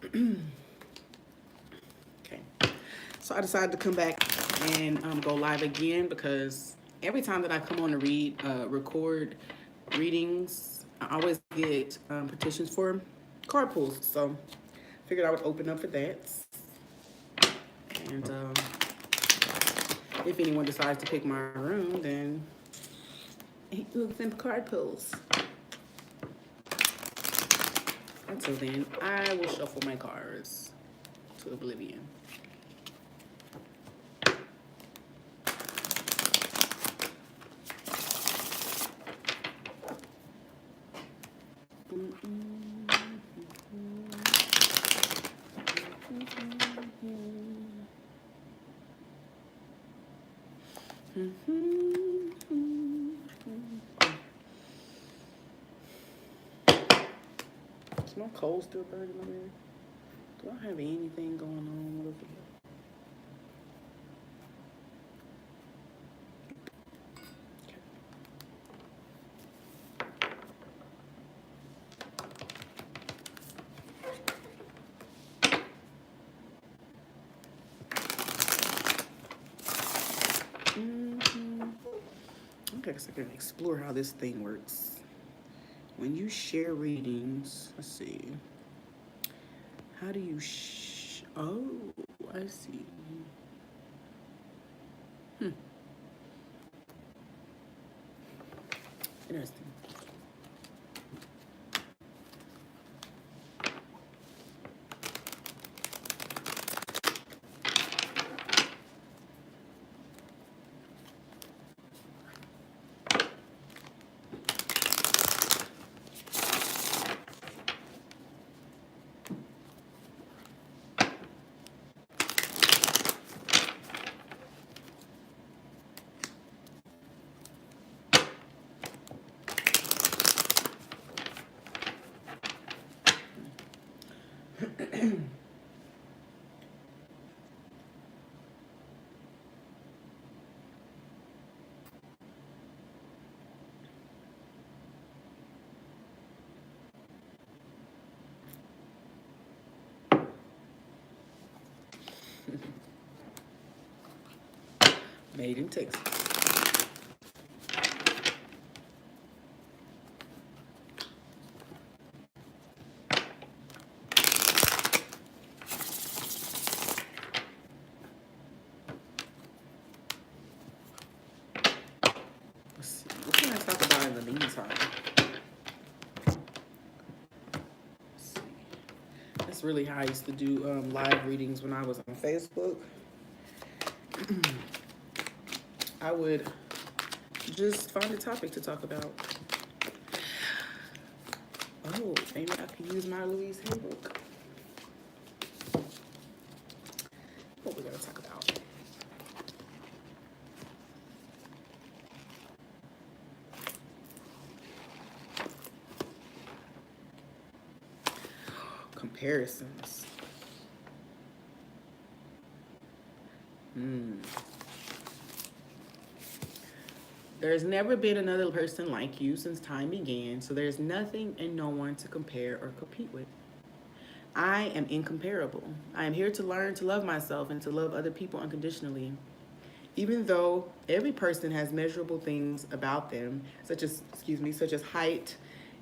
Okay. So I decided to come back and go live again because every time that I come on to record readings, I always get petitions for card pulls. So figured I would open up for that. And if anyone decides to pick my room, then look them card pulls. Until then, I will shuffle my cards to oblivion. Is my cold still burning over here? Do I have anything going on over here? Okay, so I can explore how this thing works. When you share readings, let's see. How do you oh, I see. Interesting. Made in Texas. Let's see. What can I talk about in the meantime? Let's see. That's really how I used to do live readings when I was on Facebook. I would just find a topic to talk about. Oh, maybe I could use my Louise Hay book. What we gotta talk about? Comparisons. There's never been another person like you since time began, so there's nothing and no one to compare or compete with. I am incomparable. I am here to learn to love myself and to love other people unconditionally. Even though every person has measurable things about them, such as height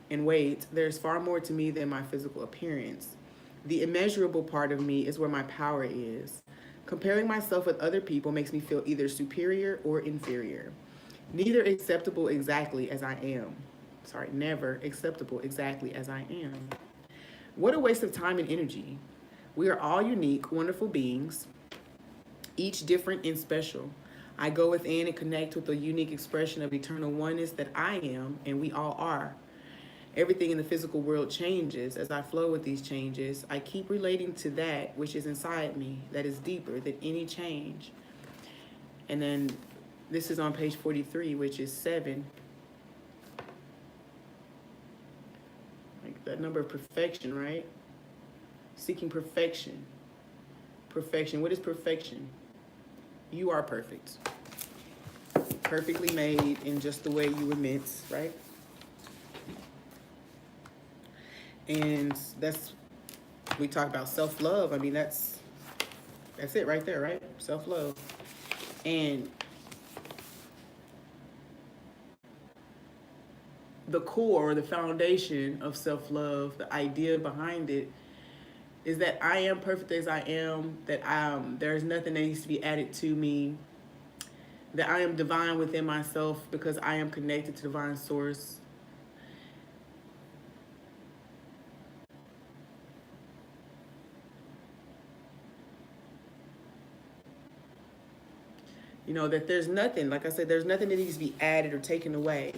and weight, there's far more to me than my physical appearance. The immeasurable part of me is where my power is. Comparing myself with other people makes me feel either superior or inferior. Neither acceptable exactly as I am. Never acceptable exactly as I am. What a waste of time and energy. We are all unique, wonderful beings, each different and special. I go within and connect with the unique expression of eternal oneness that I am and we all are. Everything in the physical world changes. As I flow with these changes, I keep relating to that which is inside me, that is deeper than any change. And then this is on page 43, which is 7. Like that number of perfection, right? Seeking perfection. Perfection. What is perfection? You are perfect. Perfectly made in just the way you were meant, right? And that's we talk about self-love. I mean, that's it right there, right? Self-love. And the core, the foundation of self-love, the idea behind it is that I am perfect as I am, that there's nothing that needs to be added to me, that I am divine within myself because I am connected to divine source. You know, that there's nothing, like I said, there's nothing that needs to be added or taken away.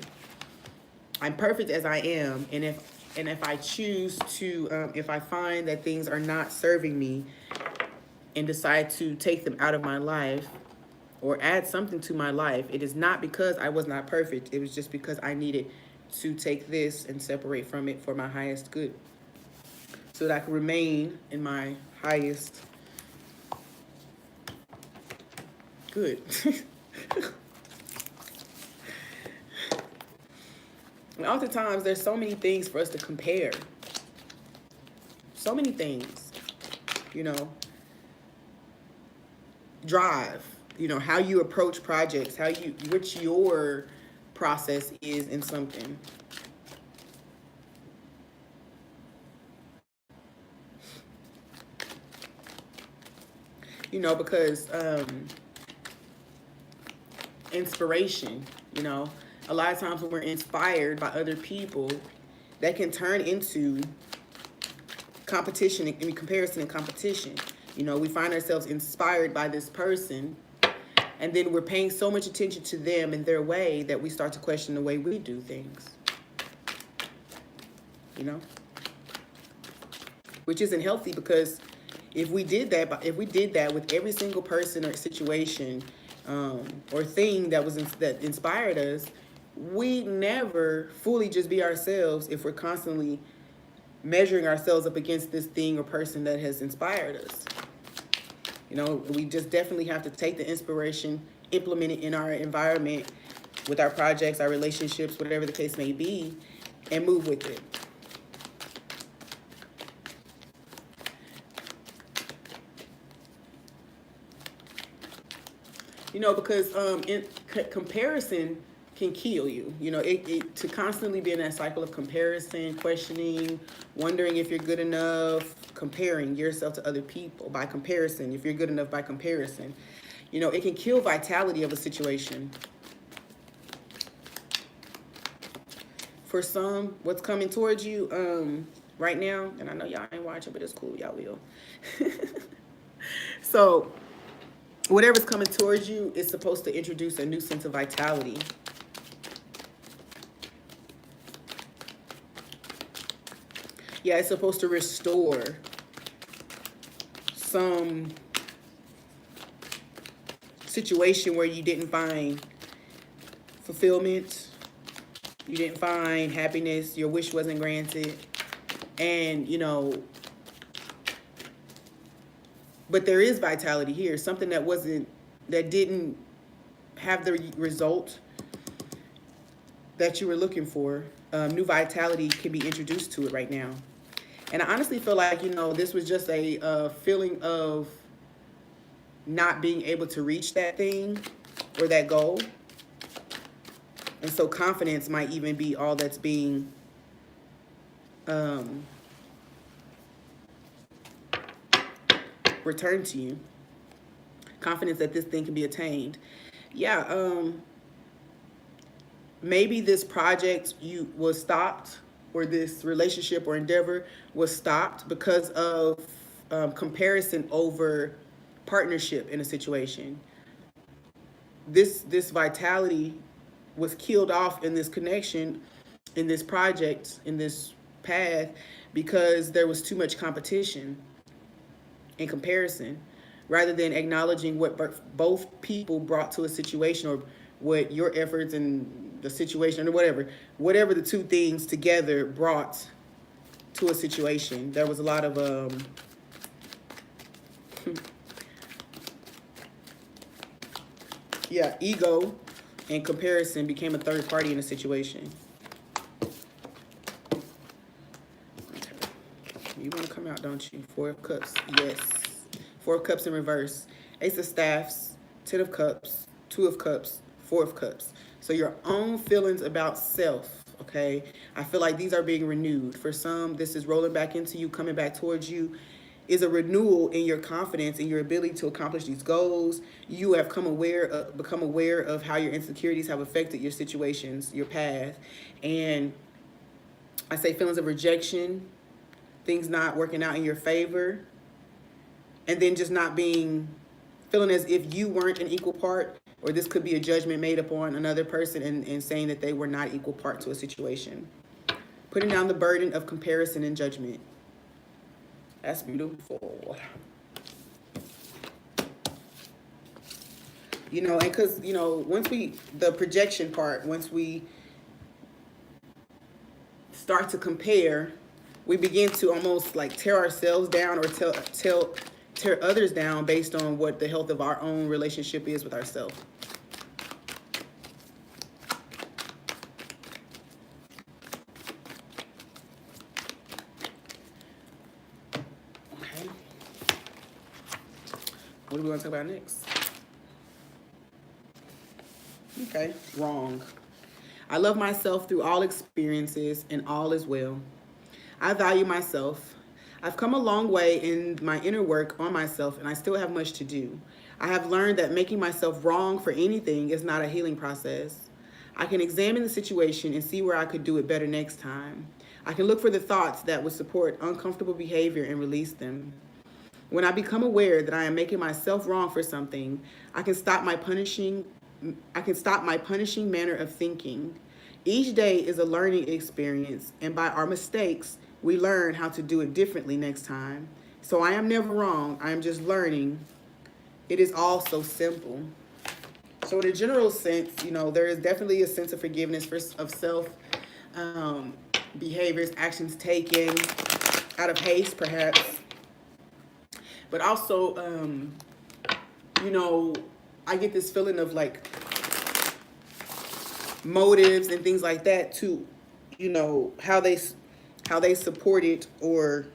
I'm perfect as I am, and if I choose to, if I find that things are not serving me and decide to take them out of my life or add something to my life, it is not because I was not perfect. It was just because I needed to take this and separate from it for my highest good, so that I can remain in my highest good. And oftentimes, there's so many things for us to compare. So many things, you know. Drive, you know, how you approach projects, which your process is in something. You know, because inspiration, you know, a lot of times when we're inspired by other people, that can turn into competition, in comparison and competition. You know, we find ourselves inspired by this person, and then we're paying so much attention to them and their way that we start to question the way we do things. You know? Which isn't healthy, because if we did that with every single person or situation or thing that inspired us, we never fully just be ourselves if we're constantly measuring ourselves up against this thing or person that has inspired us. You know, we just definitely have to take the inspiration, implement it in our environment, with our projects, our relationships, whatever the case may be, and move with it. You know, because comparison can kill you. You know, to constantly be in that cycle of comparison, questioning, wondering if you're good enough, comparing yourself to other people by comparison, if you're good enough by comparison. You know, it can kill vitality of a situation. For some, what's coming towards you right now, and I know y'all ain't watching, but it's cool, y'all will. So, whatever's coming towards you is supposed to introduce a new sense of vitality. Yeah, it's supposed to restore some situation where you didn't find fulfillment, you didn't find happiness, your wish wasn't granted, and, you know, but there is vitality here, something that didn't have the result that you were looking for. New vitality can be introduced to it right now. And I honestly feel like, you know, this was just a feeling of not being able to reach that thing or that goal. And so confidence might even be all that's being returned to you. Confidence that this thing can be attained. Yeah, maybe this project was stopped, or this relationship or endeavor was stopped because of comparison over partnership in a situation. This vitality was killed off in this connection, in this project, in this path, because there was too much competition and comparison, rather than acknowledging what both people brought to a situation, or what your efforts and the situation, or whatever the two things together brought to a situation. There was a lot of ego and comparison became a third party in a situation. You want to come out, don't you? Four of Cups. Yes. Four of Cups in reverse. Ace of Staffs, Ten of Cups, Two of Cups, Four of Cups. So your own feelings about self, okay? I feel like these are being renewed. For some, this is rolling back into you, coming back towards you, is a renewal in your confidence and your ability to accomplish these goals. You have become aware of how your insecurities have affected your situations, your path. And I say feelings of rejection, things not working out in your favor, and then just not feeling as if you weren't an equal part, or this could be a judgment made upon another person and saying that they were not equal part to a situation. Putting down the burden of comparison and judgment. That's beautiful. You know, and because, you know, the projection part, once we start to compare, we begin to almost like tear ourselves down or tear others down based on what the health of our own relationship is with ourselves. Okay. What do we want to talk about next? Okay, wrong. I love myself through all experiences and all is well. I value myself. I've come a long way in my inner work on myself, and I still have much to do. I have learned that making myself wrong for anything is not a healing process. I can examine the situation and see where I could do it better next time. I can look for the thoughts that would support uncomfortable behavior and release them. When I become aware that I am making myself wrong for something, I can stop my punishing manner of thinking. Each day is a learning experience, and by our mistakes, we learn how to do it differently next time. So I am never wrong. I am just learning. It is all so simple. So in a general sense, you know, there is definitely a sense of forgiveness of self, behaviors, actions taken out of haste, perhaps. But also, you know, I get this feeling of like motives and things like that too. You know, how they supported or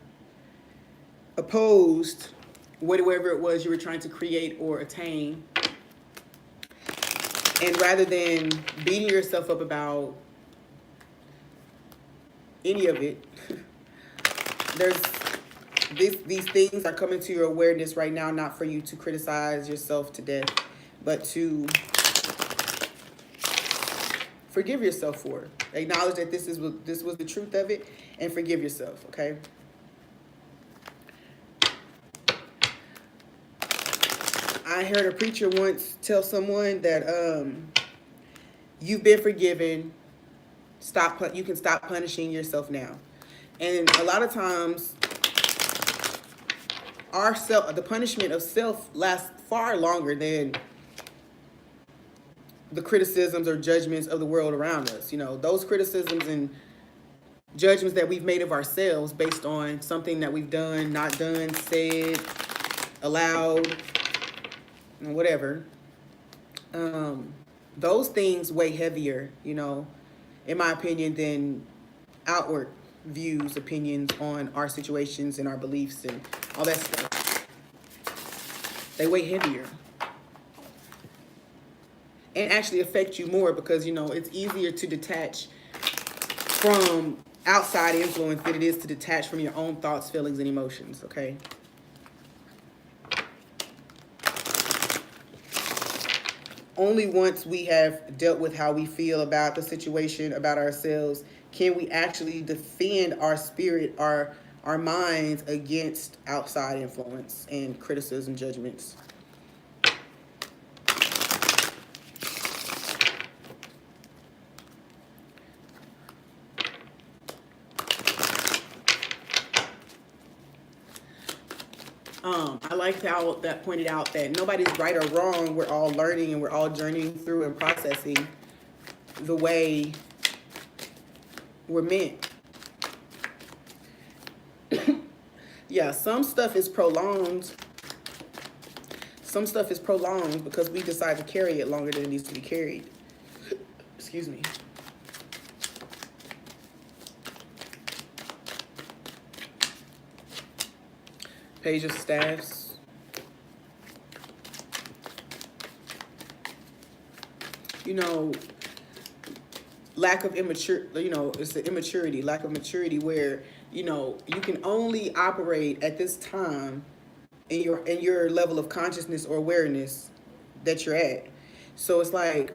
opposed whatever it was you were trying to create or attain. And rather than beating yourself up about any of it, there's these things are coming to your awareness right now, not for you to criticize yourself to death, but to forgive yourself for it. Acknowledge that this was the truth of it, and forgive yourself, okay? I heard a preacher once tell someone that you've been forgiven. You can stop punishing yourself now. And a lot of times, the punishment of self lasts far longer than the criticisms or judgments of the world around us. You know, those criticisms and judgments that we've made of ourselves based on something that we've done, not done, said, allowed, whatever. Those things weigh heavier, you know, in my opinion, than outward views, opinions on our situations and our beliefs and all that stuff. They weigh heavier. And actually affect you more because, you know, it's easier to detach from outside influence than it is to detach from your own thoughts, feelings, and emotions, okay? Only once we have dealt with how we feel about the situation, about ourselves, can we actually defend our spirit, our minds against outside influence and criticism, judgments. I liked how that pointed out that nobody's right or wrong. We're all learning and we're all journeying through and processing the way we're meant. Yeah, some stuff is prolonged. Some stuff is prolonged because we decide to carry it longer than it needs to be carried. Excuse me. Page of Staffs. You know, lack of it's the immaturity, lack of maturity where, you can only operate at this time in your level of consciousness or awareness that you're at. So it's like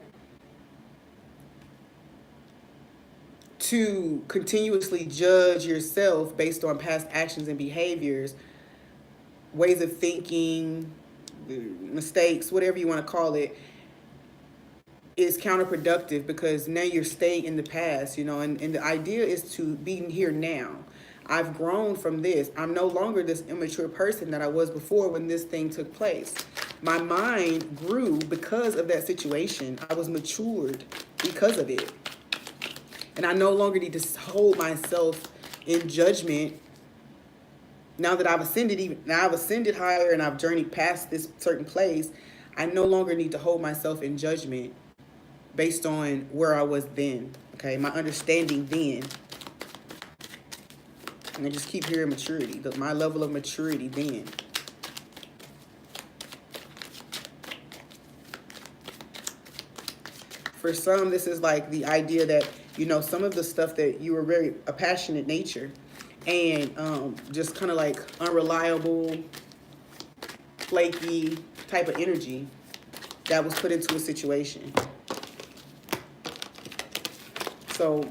to continuously judge yourself based on past actions and behaviors, ways of thinking, mistakes, whatever you want to call it, is counterproductive because now you're staying in the past, and the idea is to be here now. I've grown from this. I'm no longer this immature person that I was before when this thing took place. My mind grew because of that situation. I was matured because of it. And I no longer need to hold myself in judgment now that I've ascended higher and I've journeyed past this certain place. I no longer need to hold myself in judgment based on where I was then. Okay, my understanding then. And I just keep hearing maturity, my level of maturity then. For some, this is like the idea that, some of the stuff that you were a passionate nature and just kind of like unreliable, flaky type of energy that was put into a situation. So,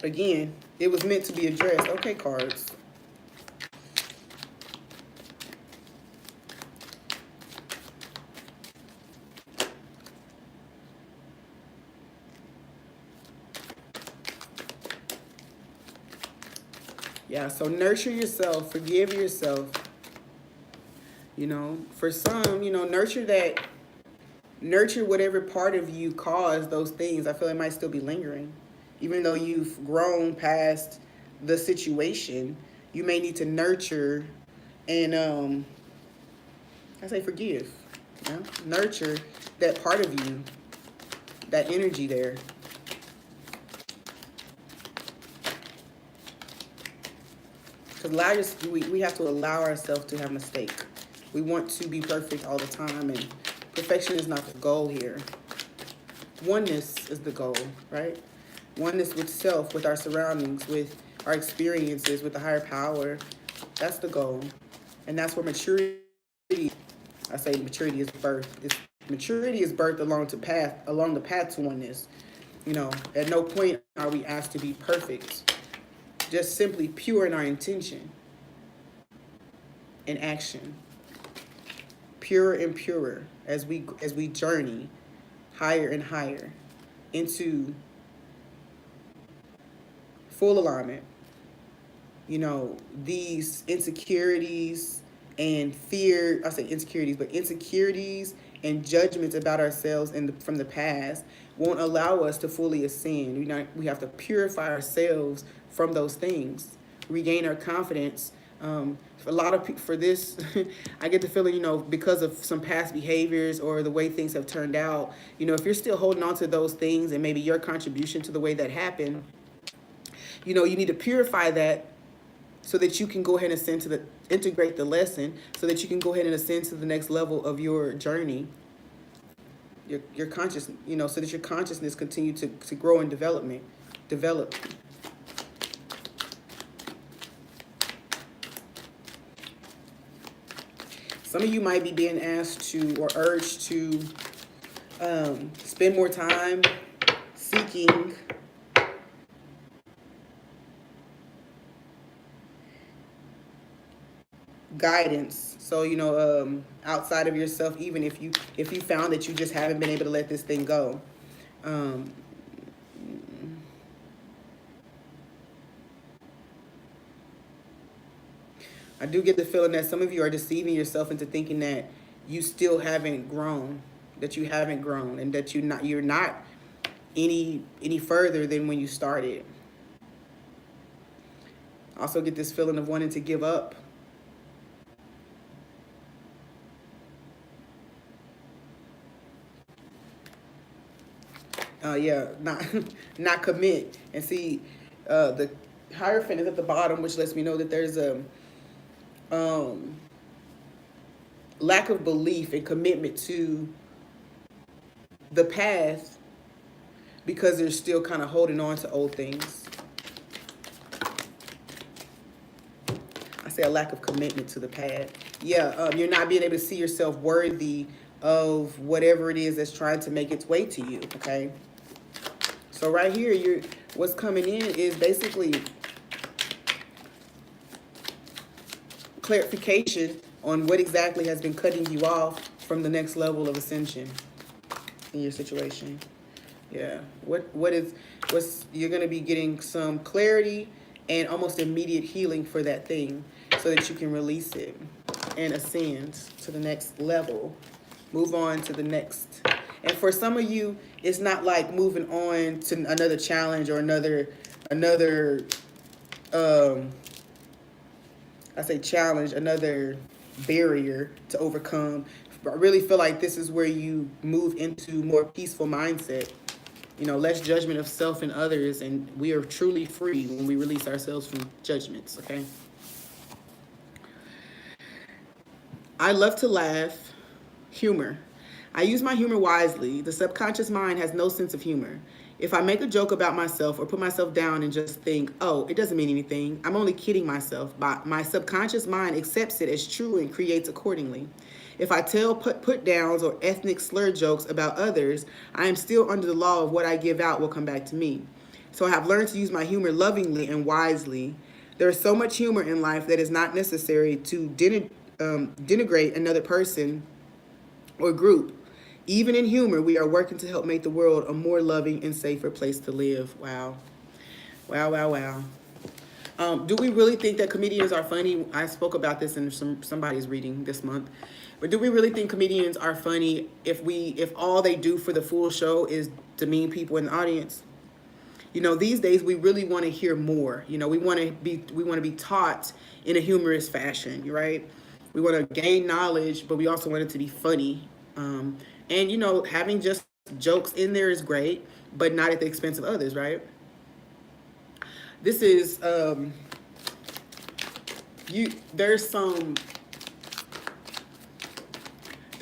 again, it was meant to be addressed. Okay, cards. Yeah, so nurture yourself, forgive yourself. For some, nurture whatever part of you caused those things. I feel it might still be lingering. Even though you've grown past the situation, you may need to nurture and, I say forgive. Nurture that part of you, that energy there. Because we have to allow ourselves to have mistakes. We want to be perfect all the time, and perfection is not the goal here. Oneness is the goal, right? Oneness with self, with our surroundings, with our experiences, with the higher power. That's the goal. And that's where maturity, I say maturity is birth. Maturity is birthed along the path to oneness. At no point are we asked to be perfect. Just simply pure in our intention and action. Purer and purer as we journey higher and higher into full alignment. These insecurities and fear, I say insecurities, but insecurities and judgments about ourselves from the past won't allow us to fully ascend. We have to purify ourselves from those things, regain our confidence. For a lot of people, for this, I get the feeling, because of some past behaviors or the way things have turned out, if you're still holding on to those things and maybe your contribution to the way that happened, you need to purify that so that you can go ahead and integrate the lesson so that you can go ahead and ascend to the next level of your journey, your conscious, so that your consciousness continue to grow and develop. Some of you might be being asked to or urged to spend more time seeking guidance. So, outside of yourself, even if you found that you just haven't been able to let this thing go. I do get the feeling that some of you are deceiving yourself into thinking that you still haven't grown, and that you're not any further than when you started. I also get this feeling of wanting to give up. Not commit. And see, Hierophant is at the bottom, which lets me know that there's a lack of belief and commitment to the path because they're still kind of holding on to old things. I say a lack of commitment to the path. Yeah, you're not being able to see yourself worthy of whatever it is that's trying to make its way to you, okay? So right here, what's coming in is basically clarification on what exactly has been cutting you off from the next level of ascension in your situation. Yeah, you're going to be getting some clarity and almost immediate healing for that thing so that you can release it and ascend to the next level, move on to the next. And for some of you, it's not like moving on to another challenge or another challenge, another barrier to overcome. But I really feel like this is where you move into more peaceful mindset, less judgment of self and others, and we are truly free when we release ourselves from judgments, okay? I love to laugh. Humor. I use my humor wisely. The subconscious mind has no sense of humor. If I make a joke about myself or put myself down and just think, oh, it doesn't mean anything, I'm only kidding myself, but my subconscious mind accepts it as true and creates accordingly. If I tell put downs or ethnic slur jokes about others, I am still under the law of what I give out will come back to me. So I have learned to use my humor lovingly and wisely. There is so much humor in life that is not necessary to denigrate another person or group. Even in humor, we are working to help make the world a more loving and safer place to live. Wow. Wow, wow, wow. Do we really think that comedians are funny? I spoke about this in somebody's reading this month. But do we really think comedians are funny if all they do for the full show is demean people in the audience? These days we really want to hear more. We want to be taught in a humorous fashion, right? We want to gain knowledge, but we also want it to be funny. And, having just jokes in there is great, but not at the expense of others, right? This is, there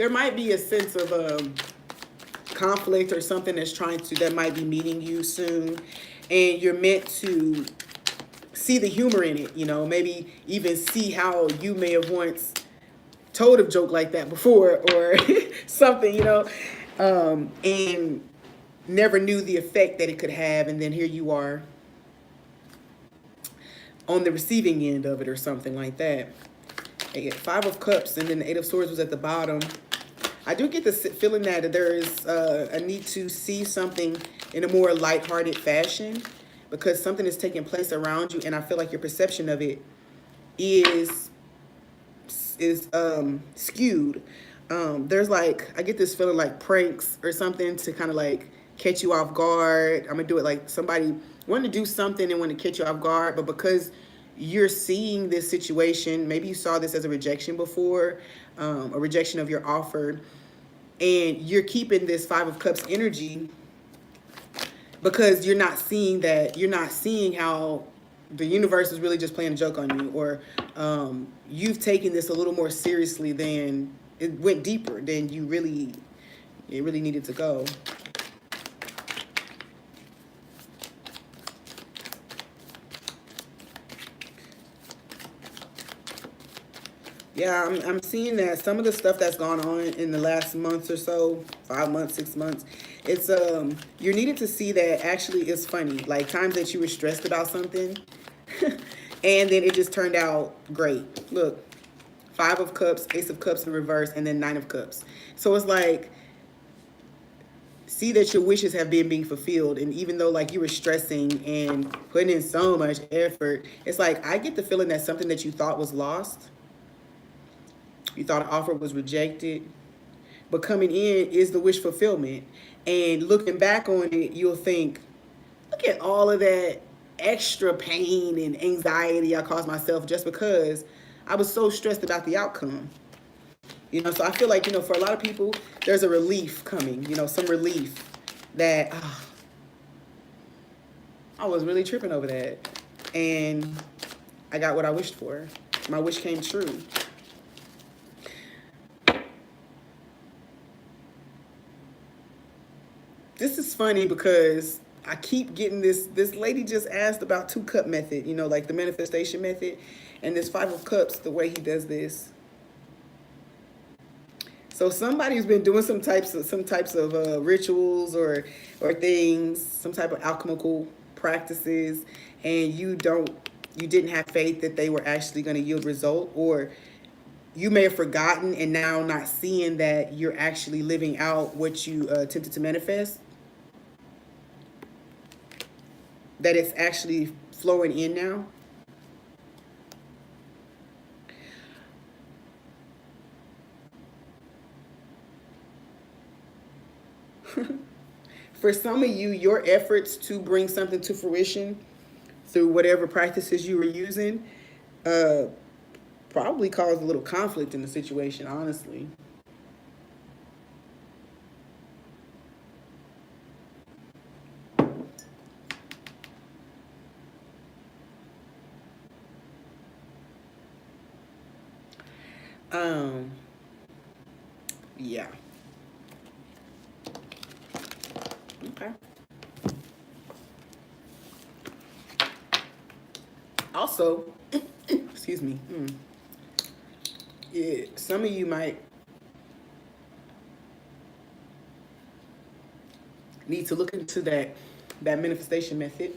might be a sense of conflict or something that might be meeting you soon. And you're meant to see the humor in it, maybe even see how you may have once told a joke like that before or something, and never knew the effect that it could have. And then here you are on the receiving end of it or something like that. I get 5 of Cups and then the 8 of Swords was at the bottom. I do get the feeling that there is a need to see something in a more lighthearted fashion because something is taking place around you, and I feel like your perception of it is skewed. There's I get this feeling like pranks or something to kind of catch you off guard. I'm gonna do it like somebody wanted to do something and want to catch you off guard, but because you're seeing this situation, maybe you saw this as a rejection before, a rejection of your offer, and you're keeping this 5 of Cups energy because you're not seeing how the universe is really just playing a joke on you, or you've taken this a little more seriously than it went deeper than it really needed to go. Yeah, I'm seeing that some of the stuff that's gone on in the last month or so, 5 months, 6 months, it's you're needed to see that actually it's funny. Like times that you were stressed about something and then it just turned out great. Look, 5 of Cups, Ace of Cups in reverse, and then 9 of Cups. So it's see that your wishes have been being fulfilled. And even though you were stressing and putting in so much effort, it's I get the feeling that something that you thought was lost, you thought an offer was rejected, but coming in is the wish fulfillment. And looking back on it, you'll think, look at all of that extra pain and anxiety I caused myself just because I was so stressed about the outcome. So I feel for a lot of people, there's a relief coming, some relief that I was really tripping over that. and I got what I wished for. My wish came true. This is funny because I keep getting this. This lady just asked about 2-cup method, like the manifestation method, and this 5 of Cups, the way he does this. So somebody's been doing some types of rituals or things, some type of alchemical practices, and you didn't have faith that they were actually going to yield result, or you may have forgotten and now not seeing that you're actually living out what you attempted to manifest, that it's actually flowing in now. For some of you, your efforts to bring something to fruition through whatever practices you were using probably caused a little conflict in the situation, honestly. Yeah. Okay. Also, excuse me. Yeah, some of you might need to look into that manifestation method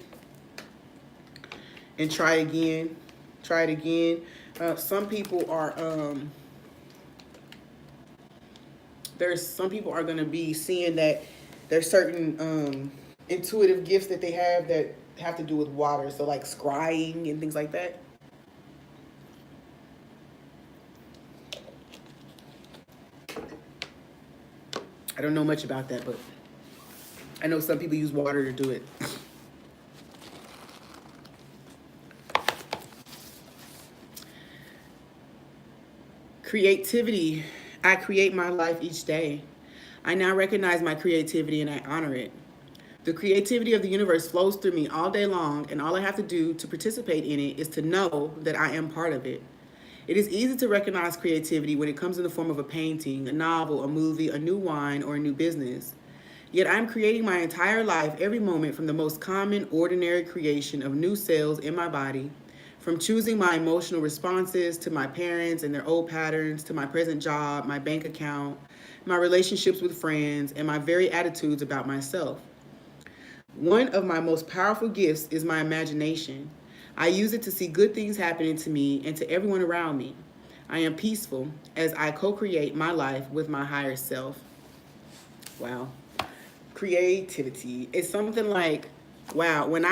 and try again. Try it again. Some people are going to be seeing that there's certain intuitive gifts that they have to do with water, so like scrying and things like that. I don't know much about that, but I know some people use water to do it. Creativity. I create my life each day. I now recognize my creativity and I honor it. The creativity of the universe flows through me all day long, and all I have to do to participate in it is to know that I am part of it. It is easy to recognize creativity when it comes in the form of a painting, a novel, a movie, a new wine, or a new business. Yet I'm creating my entire life every moment, from the most common, ordinary creation of new cells in my body, from choosing my emotional responses to my parents and their old patterns, to my present job, my bank account, my relationships with friends, and my very attitudes about myself. One of my most powerful gifts is my imagination. I use it to see good things happening to me and to everyone around me. I am peaceful as I co-create my life with my higher self. Wow. Creativity. It's something like, wow, when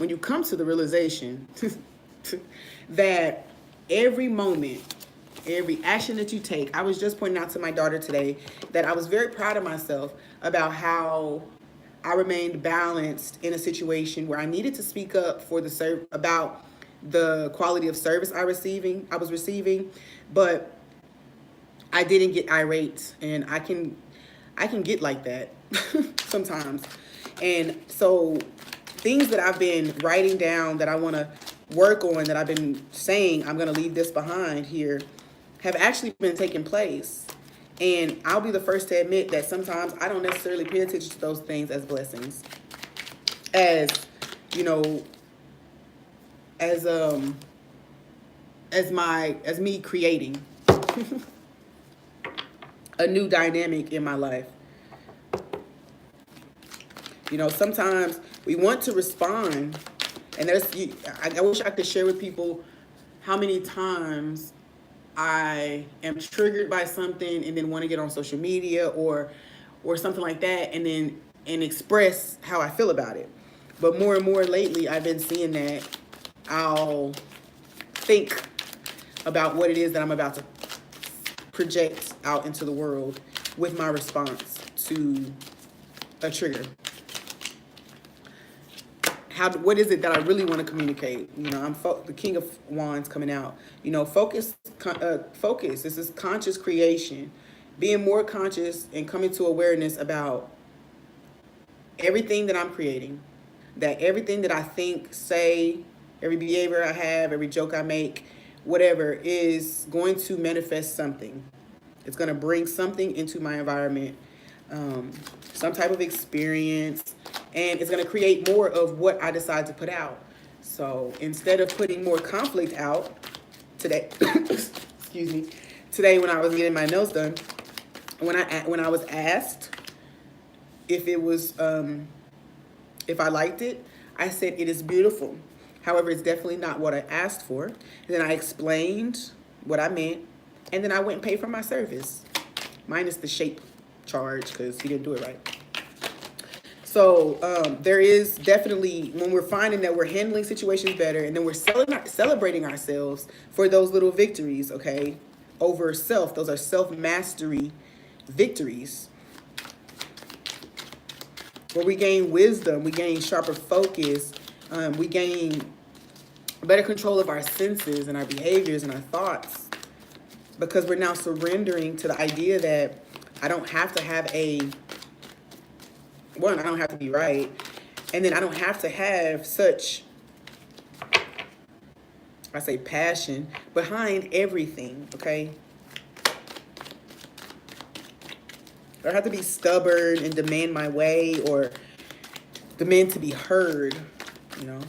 you come to the realization that every moment, every action that you take. I was just pointing out to my daughter today that I was very proud of myself about how I remained balanced in a situation where I needed to speak up for about the quality of service I was receiving, but I didn't get irate, and I can get like that sometimes. And so things that I've been writing down that I want to work on, that I've been saying I'm going to leave this behind here, have actually been taking place. And I'll be the first to admit that sometimes I don't necessarily pay attention to those things as blessings. As, as me creating a new dynamic in my life. Sometimes we want to respond, and I wish I could share with people how many times I am triggered by something and then want to get on social media or something like that and express how I feel about it. But more and more lately, I've been seeing that I'll think about what it is that I'm about to project out into the world with my response to a trigger. What is it that I really want to communicate? I'm the King of Wands coming out. Focus. This is conscious creation. Being more conscious and coming to awareness about everything that I'm creating. that everything that I think, say, every behavior I have, every joke I make, whatever, is going to manifest something. It's going to bring something into my environment, some type of experience, and it's going to create more of what I decide to put out. So instead of putting more conflict out today, excuse me, today when I was getting my nails done, when I was asked if it was if I liked it, I said it is beautiful. However, it's definitely not what I asked for. And then I explained what I meant, and then I went and paid for my service, minus the shape charge because he didn't do it right. So there is definitely, when we're finding that we're handling situations better, and then we're celebrating ourselves for those little victories, okay, over self. Those are self-mastery victories, where we gain wisdom, we gain sharper focus, we gain better control of our senses and our behaviors and our thoughts, because we're now surrendering to the idea that I don't have to have I don't have to be right, and then I don't have to have such, I say, passion behind everything, okay? I don't have to be stubborn and demand my way or demand to be heard, you know?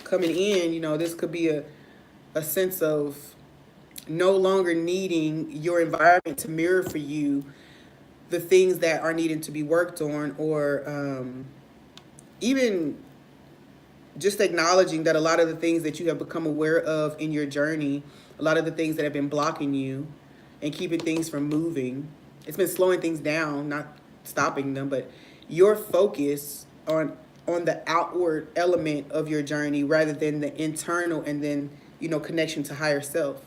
Coming in, you know, this could be a sense of no longer needing your environment to mirror for you the things that are needed to be worked on, or even just acknowledging that a lot of the things that you have become aware of in your journey, a lot of the things that have been blocking you and keeping things from moving, it's been slowing things down, not stopping them, but your focus on the outward element of your journey rather than the internal, and then, you know, connection to higher self,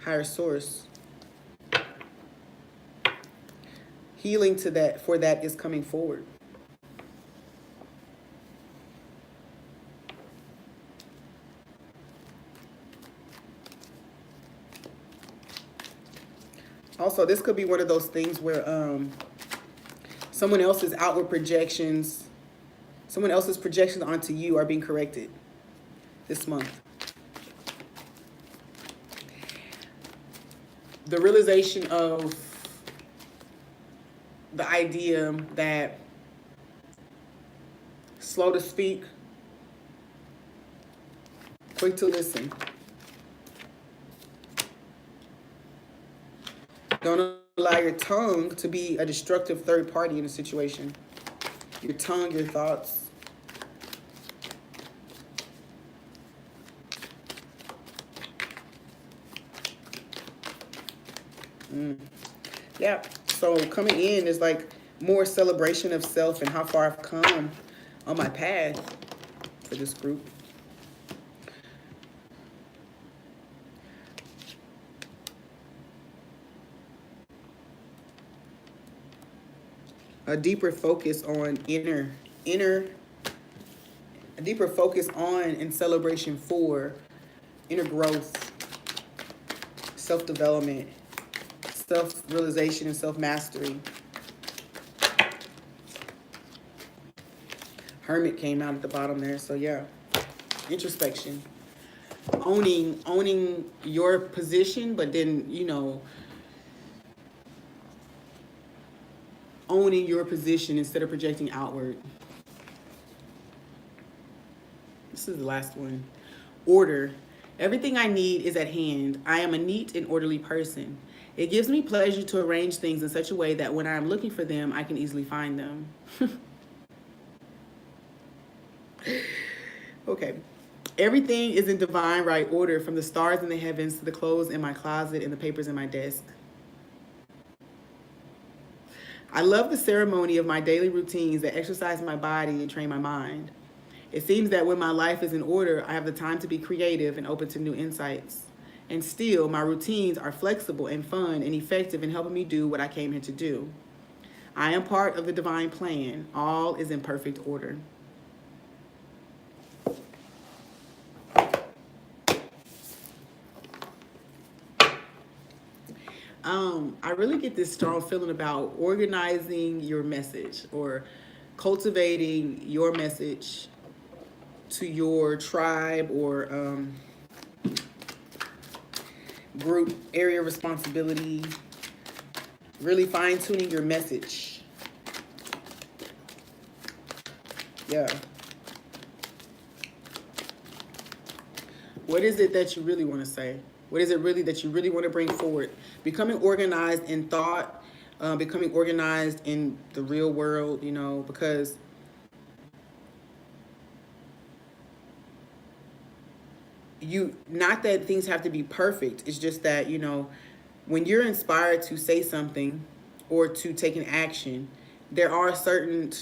higher source. Healing to that, for that, is coming forward. Also, this could be one of those things where someone else's outward projections, someone else's projections onto you are being corrected this month. The realization of the idea that slow to speak, quick to listen. Don't allow your tongue to be a destructive third party in a situation. Your tongue, your thoughts. Yeah, so coming in is like more celebration of self and how far I've come on my path for this group. A deeper focus on a deeper focus on and celebration for inner growth, self-development, self-realization, and self-mastery. Hermit came out at the bottom there, so yeah, introspection, owning your position, but then, you know, owning your position instead of projecting outward. This is the last one. Order. Everything I need is at hand. I am a neat and orderly person. It gives me pleasure to arrange things in such a way that when I am looking for them, I can easily find them. Okay. Everything is in divine right order, from the stars in the heavens to the clothes in my closet and the papers in my desk. I love the ceremony of my daily routines that exercise my body and train my mind. It seems that when my life is in order, I have the time to be creative and open to new insights. And still, my routines are flexible and fun and effective in helping me do what I came here to do. I am part of the divine plan. All is in perfect order. I really get this strong feeling about organizing your message or cultivating your message to your tribe or group area responsibility, really fine tuning your message. Yeah. What is it that you really want to say? What is it really that you really want to bring forward? Becoming organized in thought, becoming organized in the real world, you know, because not that things have to be perfect. It's just that, you know, when you're inspired to say something or to take an action, there are certain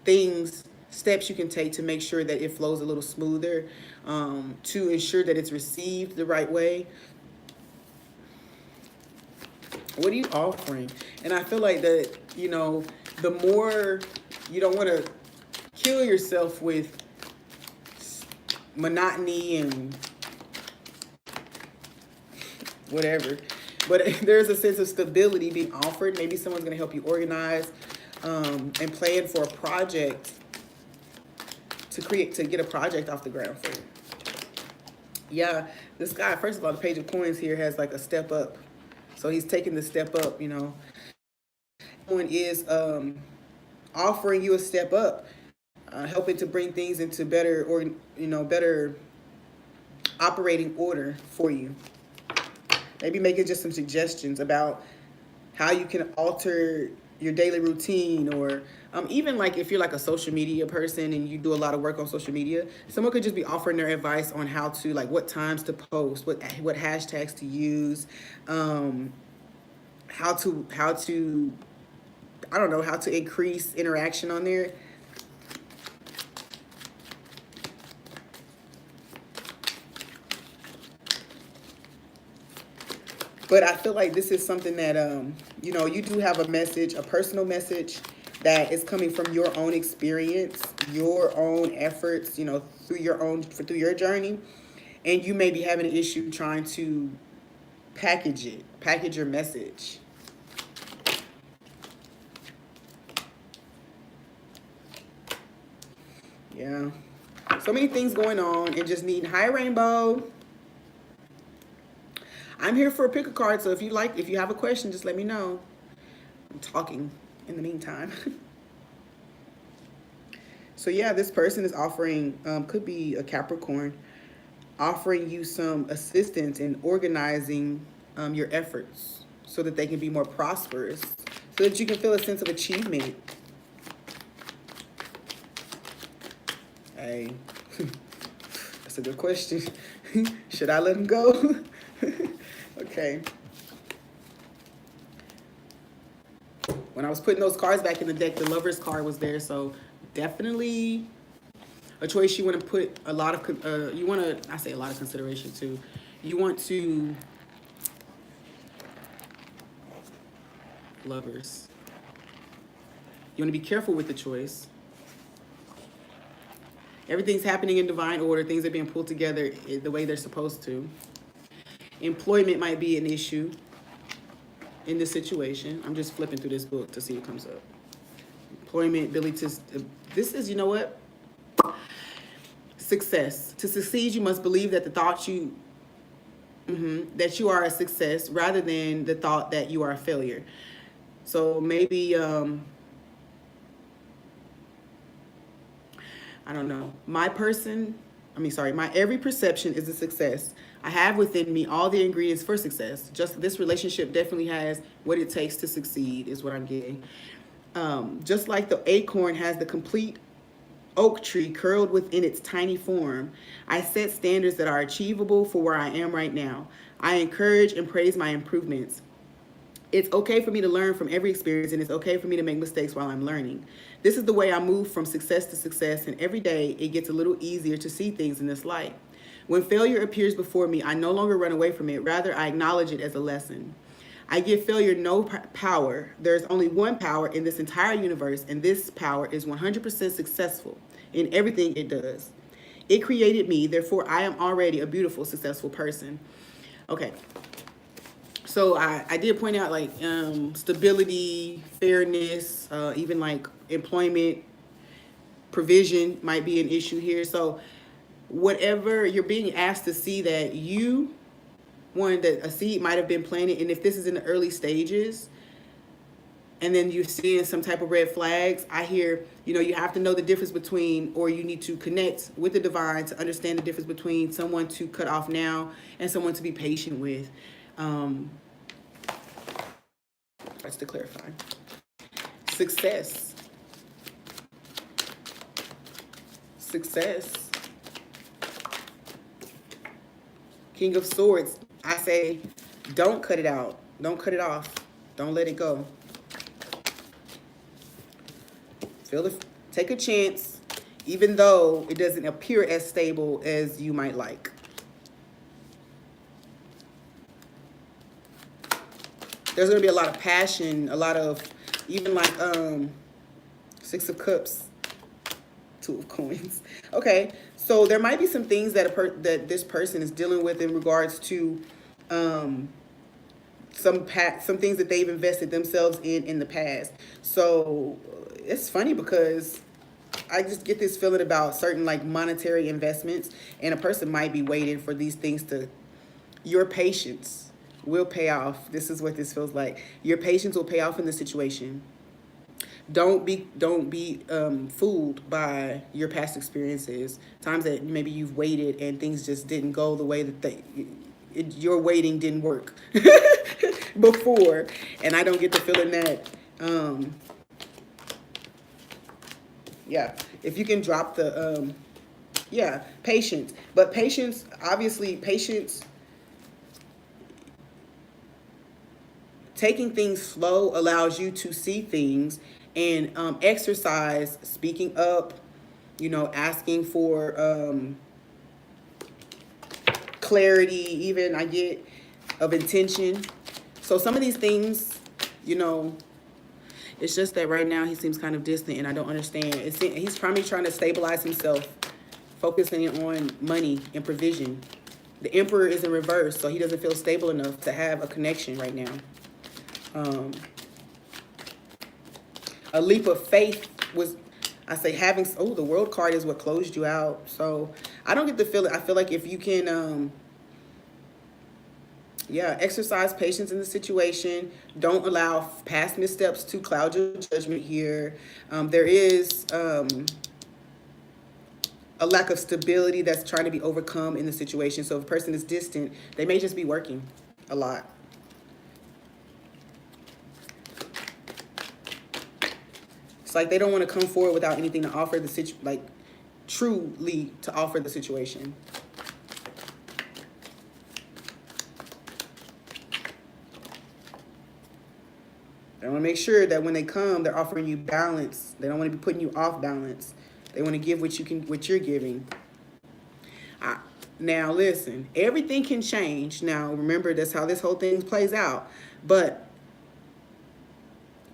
things, steps you can take to make sure that it flows a little smoother, to ensure that it's received the right way. What are you offering? And I feel like that, you know, the more you don't want to kill yourself with monotony and whatever, but there's a sense of stability being offered. Maybe someone's going to help you organize and plan for a project to get a project off the ground for you. Yeah, this guy, first of all, the Page of Coins here has like a step up. So he's taking the step up, you know. One is offering you a step up, helping to bring things into better, or you know, better operating order for you. Maybe making just some suggestions about how you can alter your daily routine, or even like if you're like a social media person and you do a lot of work on social media, someone could just be offering their advice on how to, like, what times to post, what hashtags to use, how to I don't know, how to increase interaction on there. But I feel like this is something that, you know, you do have a message, a personal message that is coming from your own experience, your own efforts, you know, through your journey. And you may be having an issue trying to package your message. Yeah. So many things going on and just needing high rainbow. I'm here for a pick a card, so if you have a question, just let me know. I'm talking in the meantime. So yeah, this person is offering, could be a Capricorn, offering you some assistance in organizing your efforts so that they can be more prosperous, so that you can feel a sense of achievement. Hey, that's a good question. Should I let him go? Okay. When I was putting those cards back in the deck, the Lover's card was there, so definitely a choice you want to put a lot of, you want to, I say a lot of consideration too. You want to, Lovers, you want to be careful with the choice. Everything's happening in divine order. Things are being pulled together the way they're supposed to. Employment might be an issue in this situation. I'm just flipping through this book to see what comes up. Employment, ability to, this is, you know what? Success. To succeed, you must believe that the thought that you are a success rather than the thought that you are a failure. So maybe, I don't know. My every perception is a success. I have within me all the ingredients for success. Just this relationship definitely has what it takes to succeed, is what I'm getting. Just like the acorn has the complete oak tree curled within its tiny form, I set standards that are achievable for where I am right now. I encourage and praise my improvements. It's okay for me to learn from every experience, and it's okay for me to make mistakes while I'm learning. This is the way I move from success to success, and every day it gets a little easier to see things in this light. When failure appears before me, I no longer run away from it. Rather, I acknowledge it as a lesson. I give failure no power. There's only one power in this entire universe, and this power is 100% successful in everything it does. It created me, therefore I am already a beautiful, successful person. Okay. So I did point out like stability, fairness, even like employment provision might be an issue here. So whatever you're being asked to see, that you, one, that a seed might have been planted, and if this is in the early stages, and then you're seeing some type of red flags, I hear, you have to know the difference between, or you need to connect with the divine to understand the difference between someone to cut off now and someone to be patient with. That's to clarify. Success. King of Swords. I say, don't cut it out. Don't cut it off. Don't let it go. Take a chance, even though it doesn't appear as stable as you might like. There's going to be a lot of passion, a lot of, even like Six of Cups, Two of Coins. Okay, so there might be some things that that this person is dealing with in regards to some things that they've invested themselves in the past. So it's funny because I just get this feeling about certain like monetary investments, and a person might be waiting for these things to, your patience will pay off. This is what this feels like. Your patience will pay off in the situation. Don't be fooled by your past experiences. Times that maybe you've waited and things just didn't go the way that your waiting didn't work before. And I don't get the feeling that, if you can drop the, patience. But patience, obviously, taking things slow allows you to see things and exercise, speaking up, asking for clarity, even I get, of intention. So some of these things, it's just that right now he seems kind of distant and I don't understand. He's probably trying to stabilize himself, focusing on money and provision. The Emperor is in reverse, so he doesn't feel stable enough to have a connection right now. A leap of faith was, I say, having, the World card is what closed you out. So I don't get the feeling, I feel like if you can, exercise patience in the situation. Don't allow past missteps to cloud your judgment here. There is a lack of stability that's trying to be overcome in the situation. So if a person is distant, they may just be working a lot. It's like they don't want to come forward without anything to offer the truly to offer the situation. They want to make sure that when they come, they're offering you balance. They don't want to be putting you off balance. They want to give what you're giving. Now, listen, everything can change. Now, remember, that's how this whole thing plays out. But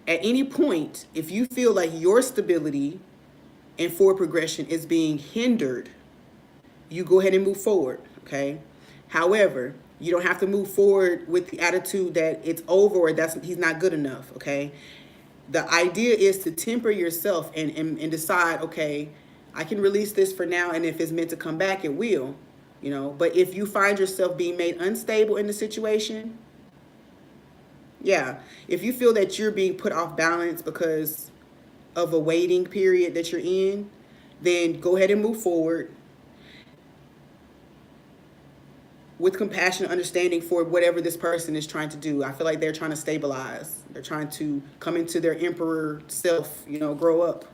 at any point, if you feel like your stability and forward progression is being hindered, you go ahead and move forward, okay? However, you don't have to move forward with the attitude that it's over or he's not good enough, okay? The idea is to temper yourself and decide, okay, I can release this for now, and if it's meant to come back, it will, But if you find yourself being made unstable in the situation, if you feel that you're being put off balance because of a waiting period that you're in, then go ahead and move forward with compassion and understanding for whatever this person is trying to do. I feel like they're trying to stabilize. They're trying to come into their emperor self, grow up.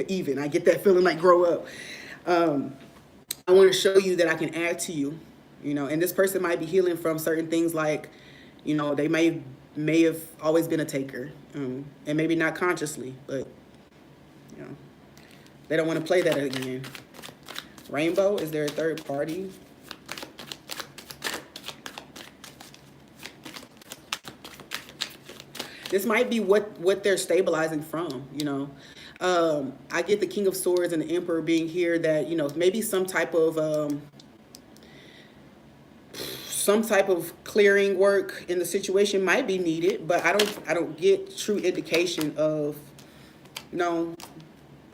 Even I get that feeling like grow up. I want to show you that I can add to you, and this person might be healing from certain things like, they may have always been a taker, and maybe not consciously, but they don't want to play that again. Rainbow, is there a third party? This might be what they're stabilizing from, I get the King of Swords and the Emperor being here, that, maybe some type of some type of clearing work in the situation might be needed, but I don't get true indication of, no,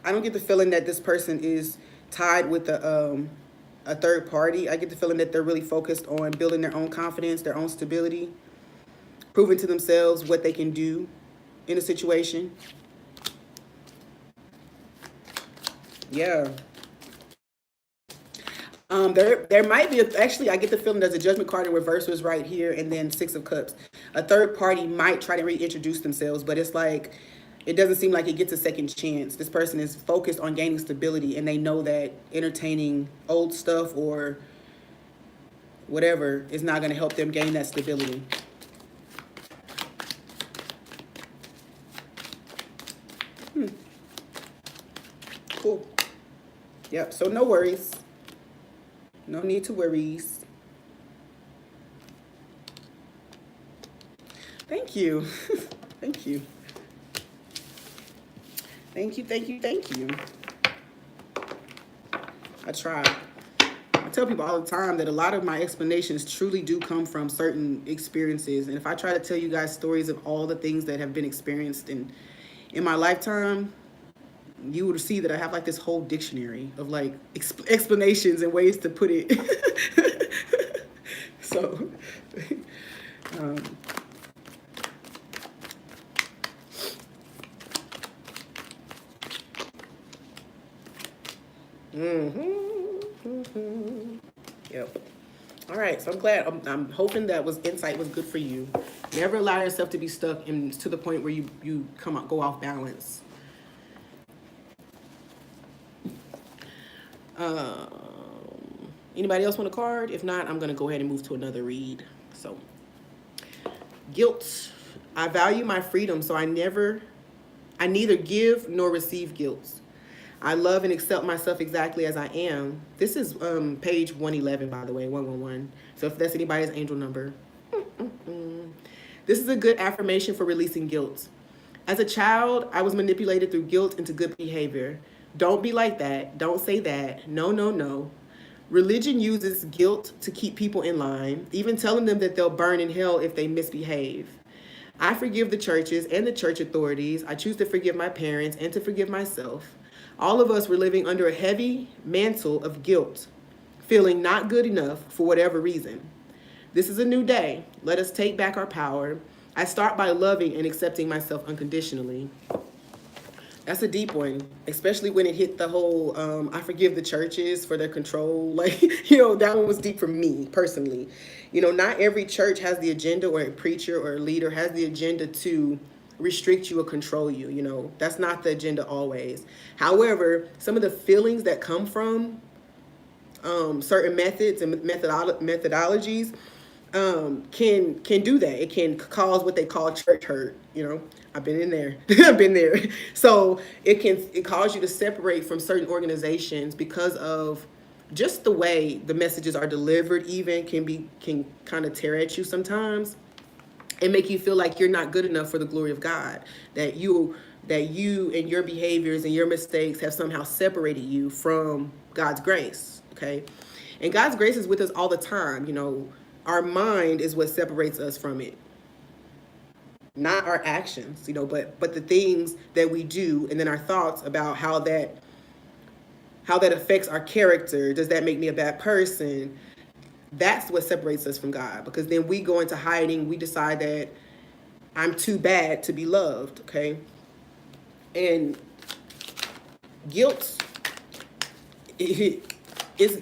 I don't get the feeling that this person is tied with a third party. I get the feeling that they're really focused on building their own confidence, their own stability, proving to themselves what they can do in a situation. Yeah. There might be actually I get the feeling there's a Judgment card in reverse was right here, and then Six of Cups. A third party might try to reintroduce themselves, but it's like it doesn't seem like it gets a second chance. This person is focused on gaining stability, and they know that entertaining old stuff or whatever is not going to help them gain that stability. Cool. Yep, so no worries. No need to worries. Thank you. Thank you. Thank you, thank you, thank you. I try. I tell people all the time that a lot of my explanations truly do come from certain experiences. And if I try to tell you guys stories of all the things that have been experienced in my lifetime, you would see that I have like this whole dictionary of like explanations and ways to put it. So, Yep. All right, so I'm glad. I'm hoping that insight was good for you. Never allow yourself to be stuck to the point where you go off balance. Anybody else want a card? If not, I'm going to go ahead and move to another read. So, guilt. I value my freedom, so I neither give nor receive guilt. I love and accept myself exactly as I am. This is page 111, by the way, 111. So if that's anybody's angel number. This is a good affirmation for releasing guilt. As a child, I was manipulated through guilt into good behavior. Don't be like that. Don't say that. No, no, no. Religion uses guilt to keep people in line, even telling them that they'll burn in hell if they misbehave. I forgive the churches and the church authorities. I choose to forgive my parents and to forgive myself. All of us were living under a heavy mantle of guilt, feeling not good enough for whatever reason. This is a new day. Let us take back our power. I start by loving and accepting myself unconditionally. That's a deep one, especially when it hit the whole, I forgive the churches for their control. Like, that one was deep for me personally. Not every church has the agenda, or a preacher or a leader has the agenda to restrict you or control you. That's not the agenda always. However, some of the feelings that come from certain methods and methodologies can do that. It can cause what they call church hurt. I've been in there. I've been there. So it cause you to separate from certain organizations because of just the way the messages are delivered. Even can kind of tear at you sometimes and make you feel like you're not good enough for the glory of God. That you and your behaviors and your mistakes have somehow separated you from God's grace. Okay, and God's grace is with us all the time. Our mind is what separates us from it. Not our actions, but the things that we do, and then our thoughts about how that affects our character. Does that make me a bad person? That's what separates us from God, because then we go into hiding. We decide that I'm too bad to be loved, okay? And guilt is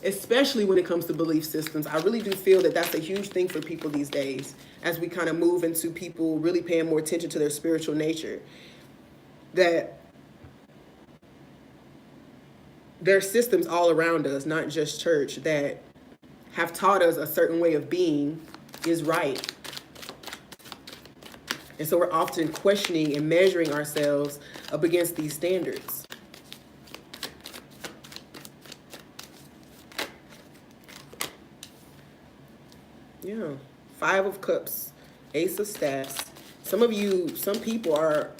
especially when it comes to belief systems. I really do feel that that's a huge thing for people these days, as we kind of move into people really paying more attention to their spiritual nature. That there are systems all around us, not just church, that have taught us a certain way of being is right. And so we're often questioning and measuring ourselves up against these standards. Yeah. 5 of Cups, Ace of Staffs. Some people are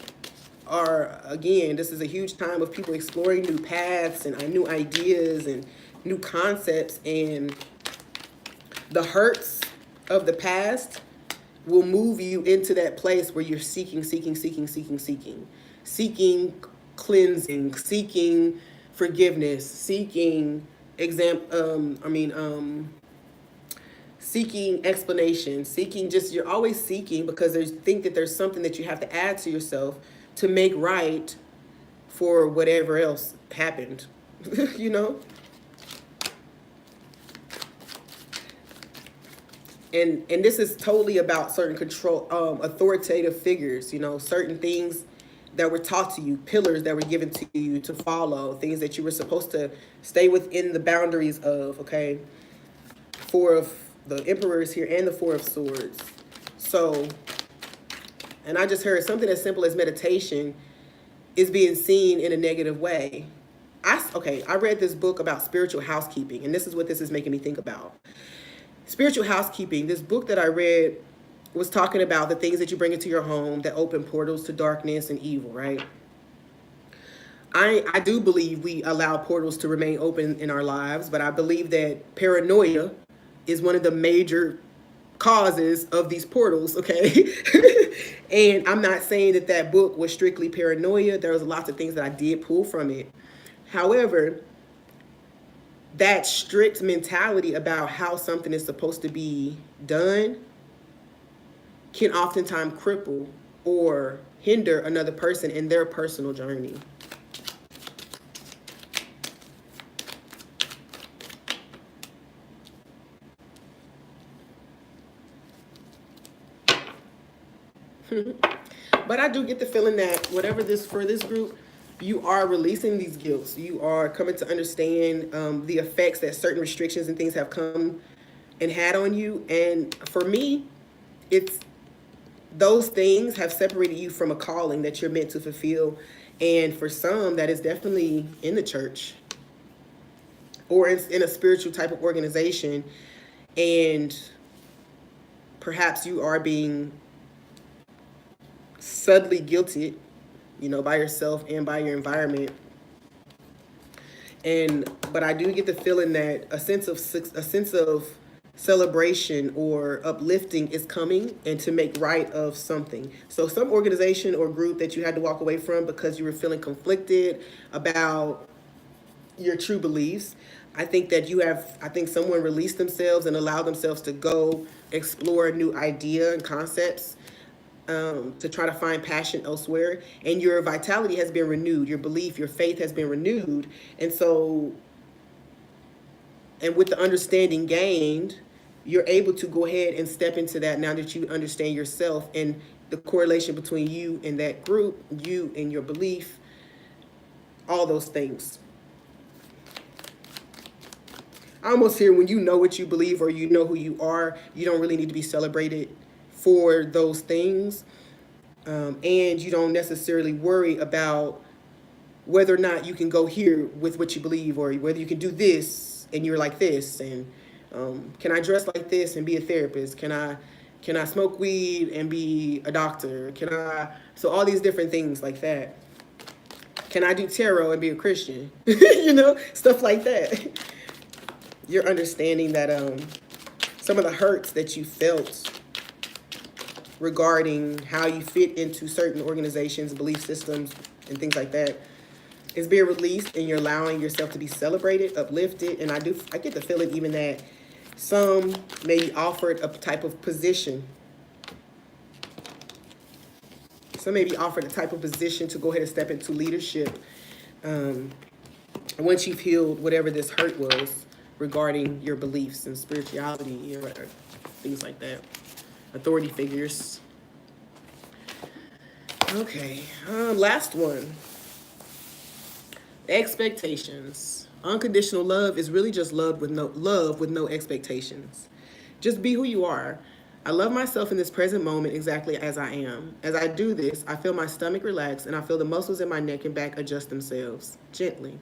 again, this is a huge time of people exploring new paths and new ideas and new concepts, and The hurts of the past will move you into that place where you're seeking cleansing, seeking forgiveness, seeking explanation, seeking just, you're always seeking because there's something that you have to add to yourself to make right for whatever else happened, you know? And this is totally about certain control, authoritative figures, you know, certain things that were taught to you, pillars that were given to you to follow, things that you were supposed to stay within the boundaries of, okay? Four of the Emperors here and the Four of Swords. So, and I just heard something as simple as meditation is being seen in a negative way. I read this book about spiritual housekeeping, and this is what this is making me think about. Spiritual housekeeping, this book that I read was talking about the things that you bring into your home that open portals to darkness and evil, right? I do believe we allow portals to remain open in our lives, but I believe that paranoia is one of the major causes of these portals, okay? And I'm not saying that book was strictly paranoia. There was lots of things that I did pull from it. However, that strict mentality about how something is supposed to be done can oftentimes cripple or hinder another person in their personal journey. But I do get the feeling that whatever this for this group, you are releasing these guilts. You are coming to understand the effects that certain restrictions and things have come and had on you. And for me, it's those things have separated you from a calling that you're meant to fulfill. And for some, that is definitely in the church or in a spiritual type of organization. And perhaps you are being subtly guilted, you know, by yourself and by your environment. But I do get the feeling that a sense of celebration or uplifting is coming, and to make right of something. So some organization or group that you had to walk away from because you were feeling conflicted about your true beliefs. I think someone released themselves and allowed themselves to go explore a new idea and concepts, to try to find passion elsewhere, and your vitality has been renewed, your belief, your faith has been renewed. And so, and with the understanding gained, you're able to go ahead and step into that now that you understand yourself and the correlation between you and that group, you and your belief, all those things. I almost hear when you know what you believe or you know who you are, you don't really need to be celebrated for those things, and you don't necessarily worry about whether or not you can go here with what you believe, or whether you can do this and you're like this, and can I dress like this and be a therapist, can I smoke weed and be a doctor, so all these different things like that, can I do tarot and be a Christian, you know, stuff like that. You're understanding that some of the hurts that you felt regarding how you fit into certain organizations, belief systems, and things like that is being released, and you're allowing yourself to be celebrated, uplifted. And I get the feeling even that some may be offered a type of position. Some may be offered a type of position to go ahead and step into leadership once you've healed whatever this hurt was regarding your beliefs and spirituality or things like that. Authority figures. Okay, last one. Expectations. Unconditional love is really just love with no expectations. Just be who you are. I love myself in this present moment exactly as I am. As I do this, I feel my stomach relax and I feel the muscles in my neck and back adjust themselves gently.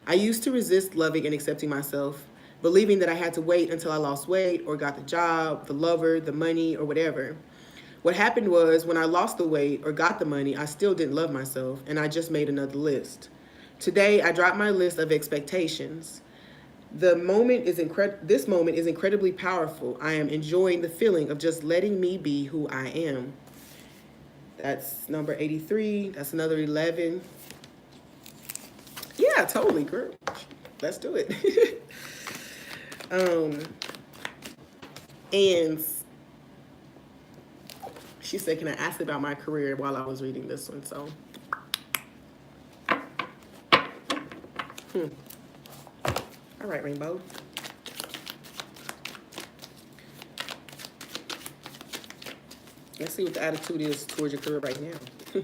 I used to resist loving and accepting myself, believing that I had to wait until I lost weight or got the job, the lover, the money, or whatever. What happened was when I lost the weight or got the money, I still didn't love myself, and I just made another list. Today, I dropped my list of expectations. This moment is incredibly powerful. I am enjoying the feeling of just letting me be who I am. That's number 83. That's another 11. Yeah, totally, girl. Let's do it. And she said, can I ask about my career while I was reading this one? So, all right, Rainbow. Let's see what the attitude is towards your career right now.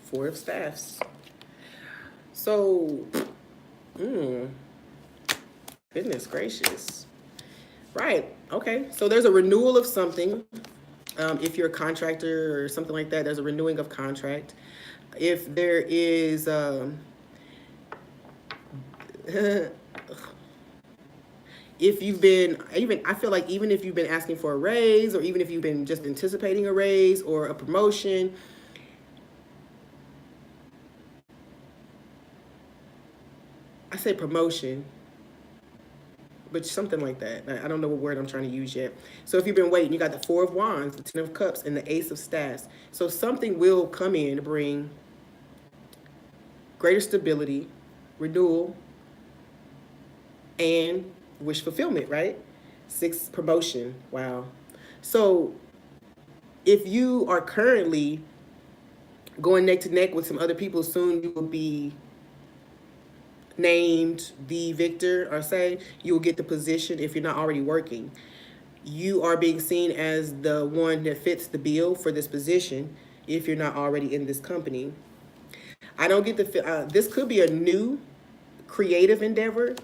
Four of Staffs. So, goodness gracious. Right. Okay. So there's a renewal of something. If you're a contractor or something like that, there's a renewing of contract. If there is, if you've been, I feel like even if you've been asking for a raise, or even if you've been just anticipating a raise or a promotion, I say promotion, but something like that. I don't know what word I'm trying to use yet. So if you've been waiting, you got the Four of Wands, the Ten of Cups, and the Ace of Staffs. So something will come in to bring greater stability, renewal, and wish fulfillment, right? 6, promotion. Wow. So if you are currently going neck to neck with some other people, soon you will be named the victor, or say you will get the position if you're not already working. You are being seen as the one that fits the bill for this position if you're not already in this company. I don't get the this could be a new creative endeavor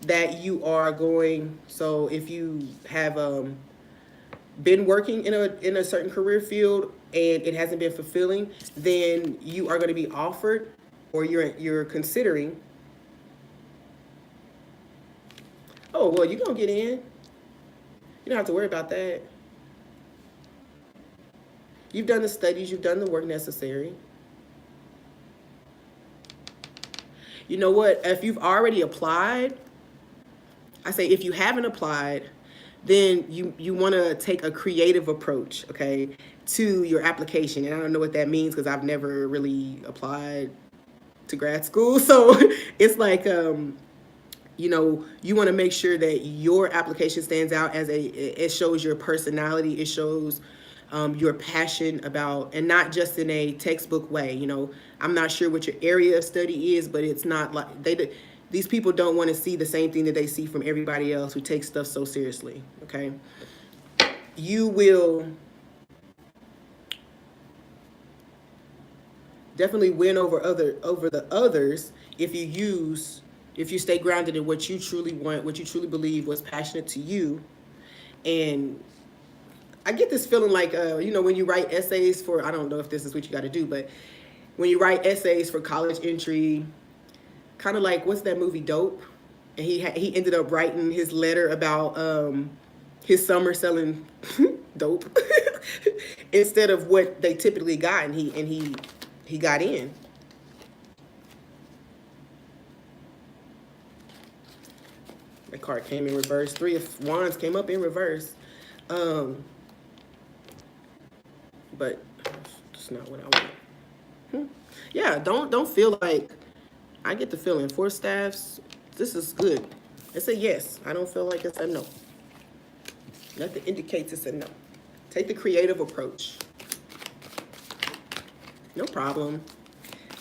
that you are going. So if you have been working in a certain career field and it hasn't been fulfilling, then you are going to be offered, or you're considering. Oh, well, you're going to get in. You don't have to worry about that. You've done the studies. You've done the work necessary. You know what? If you've already applied, I say if you haven't applied, then you want to take a creative approach, okay, to your application. And I don't know what that means because I've never really applied to grad school. So it's like, you want to make sure that your application stands out as it shows your personality, it shows your passion about, and not just in a textbook way. I'm not sure what your area of study is, but it's not like these people don't want to see the same thing that they see from everybody else who takes stuff so seriously. Okay, you will definitely win over the others if you stay grounded in what you truly want, what you truly believe, what's passionate to you. And I get this feeling like, when you write essays for, I don't know if this is what you got to do, but when you write essays for college entry, kind of like, what's that movie, Dope? And he ended up writing his letter about his summer selling dope instead of what they typically got, and he got in. The card came in reverse. 3 of Wands came up in reverse. But it's not what I want. Yeah, don't feel like, I get the feeling 4 staffs, this is good. It's a yes. I don't feel like it's a no. Nothing indicates it's a no. Take the creative approach. No problem.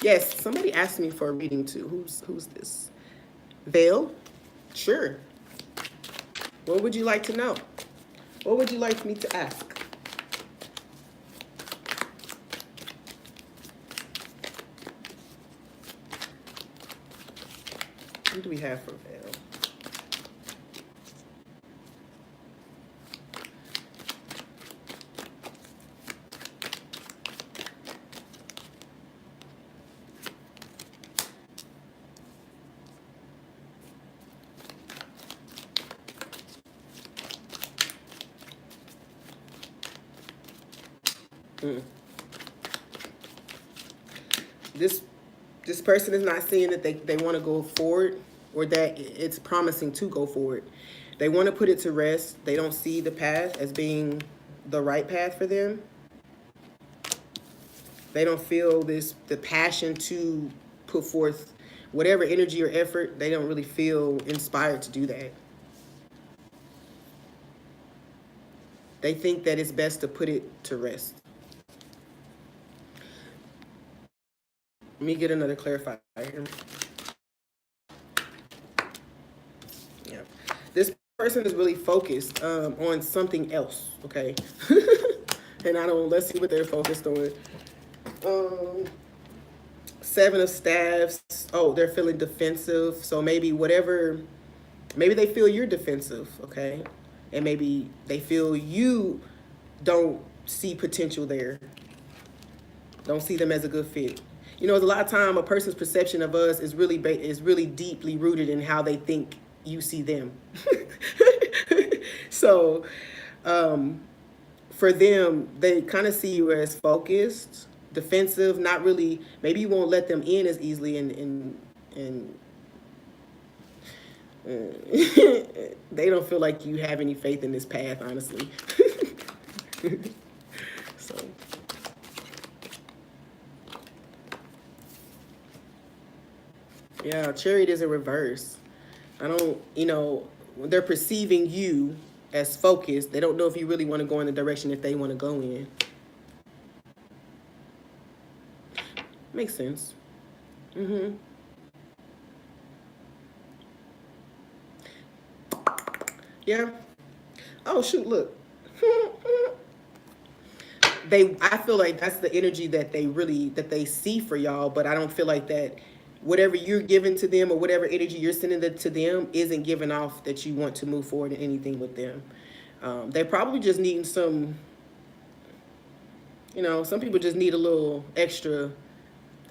Yes, somebody asked me for a reading too. Who's this? Vale? Sure. What would you like to know? What would you like me to ask? What do we have for Vale? This This person is not seeing that they want to go forward or that it's promising to go forward. They want to put it to rest. They don't see the path as being the right path for them. They don't feel the passion to put forth whatever energy or effort. They don't really feel inspired to do that. They think that it's best to put it to rest. Let me get another clarifier here. Yeah. This person is really focused on something else, okay? And let's see what they're focused on. Seven of Staves. Oh, they're feeling defensive. So maybe they feel you're defensive, okay? And maybe they feel you don't see potential there. Don't see them as a good fit. You know, a lot of time a person's perception of us is really deeply rooted in how they think you see them. So, for them, they kind of see you as focused, defensive, not really. Maybe you won't let them in as easily, and they don't feel like you have any faith in this path, honestly. So. Yeah, Chariot is in reverse. When they're perceiving you as focused, they don't know if you really want to go in the direction that they want to go in. Makes sense. Yeah. Oh, shoot, look. I feel like that's the energy that they see for y'all, but I don't feel like that whatever you're giving to them or whatever energy you're sending to them isn't giving off that you want to move forward in anything with them. They're probably just needing some people just need a little extra,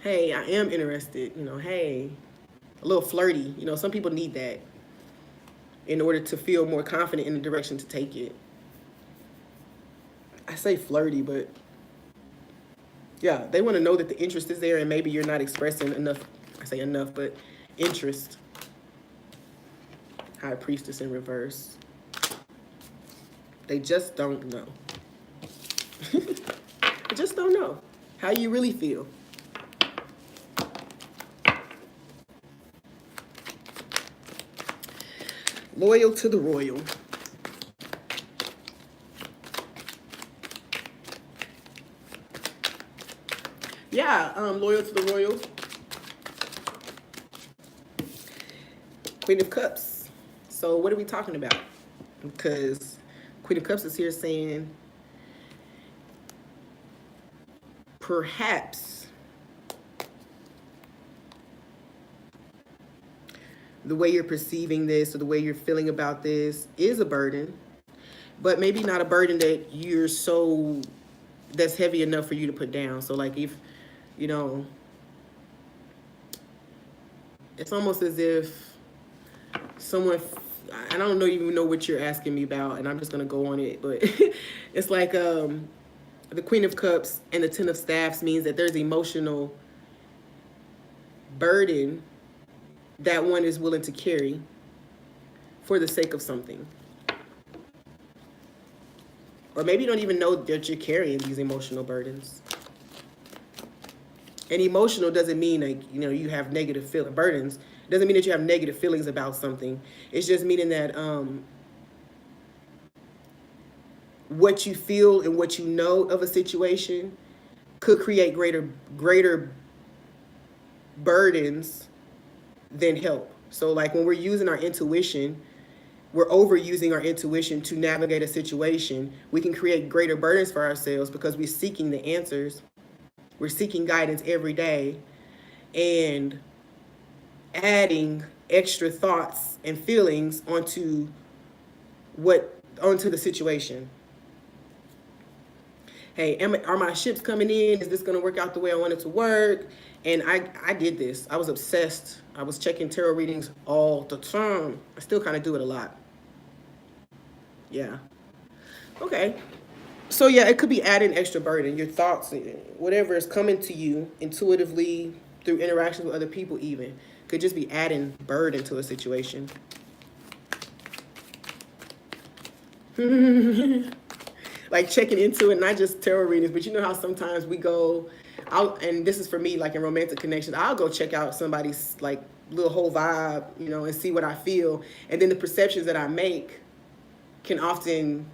hey, I am interested, hey, a little flirty. Some people need that in order to feel more confident in the direction to take it. I say flirty, but yeah, they want to know that the interest is there and maybe you're not expressing enough. I say enough, but interest. High Priestess in reverse. They just don't know. They just don't know how you really feel. Loyal to the royal. Yeah, loyal to the royal. Queen of Cups. So what are we talking about? Because Queen of Cups is here saying perhaps the way you're perceiving this or the way you're feeling about this is a burden, but maybe not a burden that that's heavy enough for you to put down. So like if, it's almost as if someone, I don't even know what you're asking me about, and I'm just going to go on it, but it's like the Queen of Cups and the Ten of Staffs means that there's emotional burden that one is willing to carry for the sake of something. Or maybe you don't even know that you're carrying these emotional burdens. And emotional doesn't mean like, you have negative burdens. It doesn't mean that you have negative feelings about something. It's just meaning that what you feel and what you know of a situation could create greater burdens than help. So like when we're using our intuition, we're overusing our intuition to navigate a situation. We can create greater burdens for ourselves because we're seeking the answers. We're seeking guidance every day and adding extra thoughts and feelings onto the situation. Hey, are my ships coming in? Is this going to work out the way I want it to work? And I did this. I was obsessed. I was checking tarot readings all the time. I still kind of do it a lot. Yeah. Okay. So yeah, it could be adding extra burden. Your thoughts, whatever is coming to you intuitively, through interactions with other people even. Could just be adding burden to a situation. Like checking into it, not just tarot readings, but you know how sometimes we go out, and this is for me, like in romantic connections, I'll go check out somebody's like little whole vibe, you know, and see what I feel. And then the perceptions that I make can often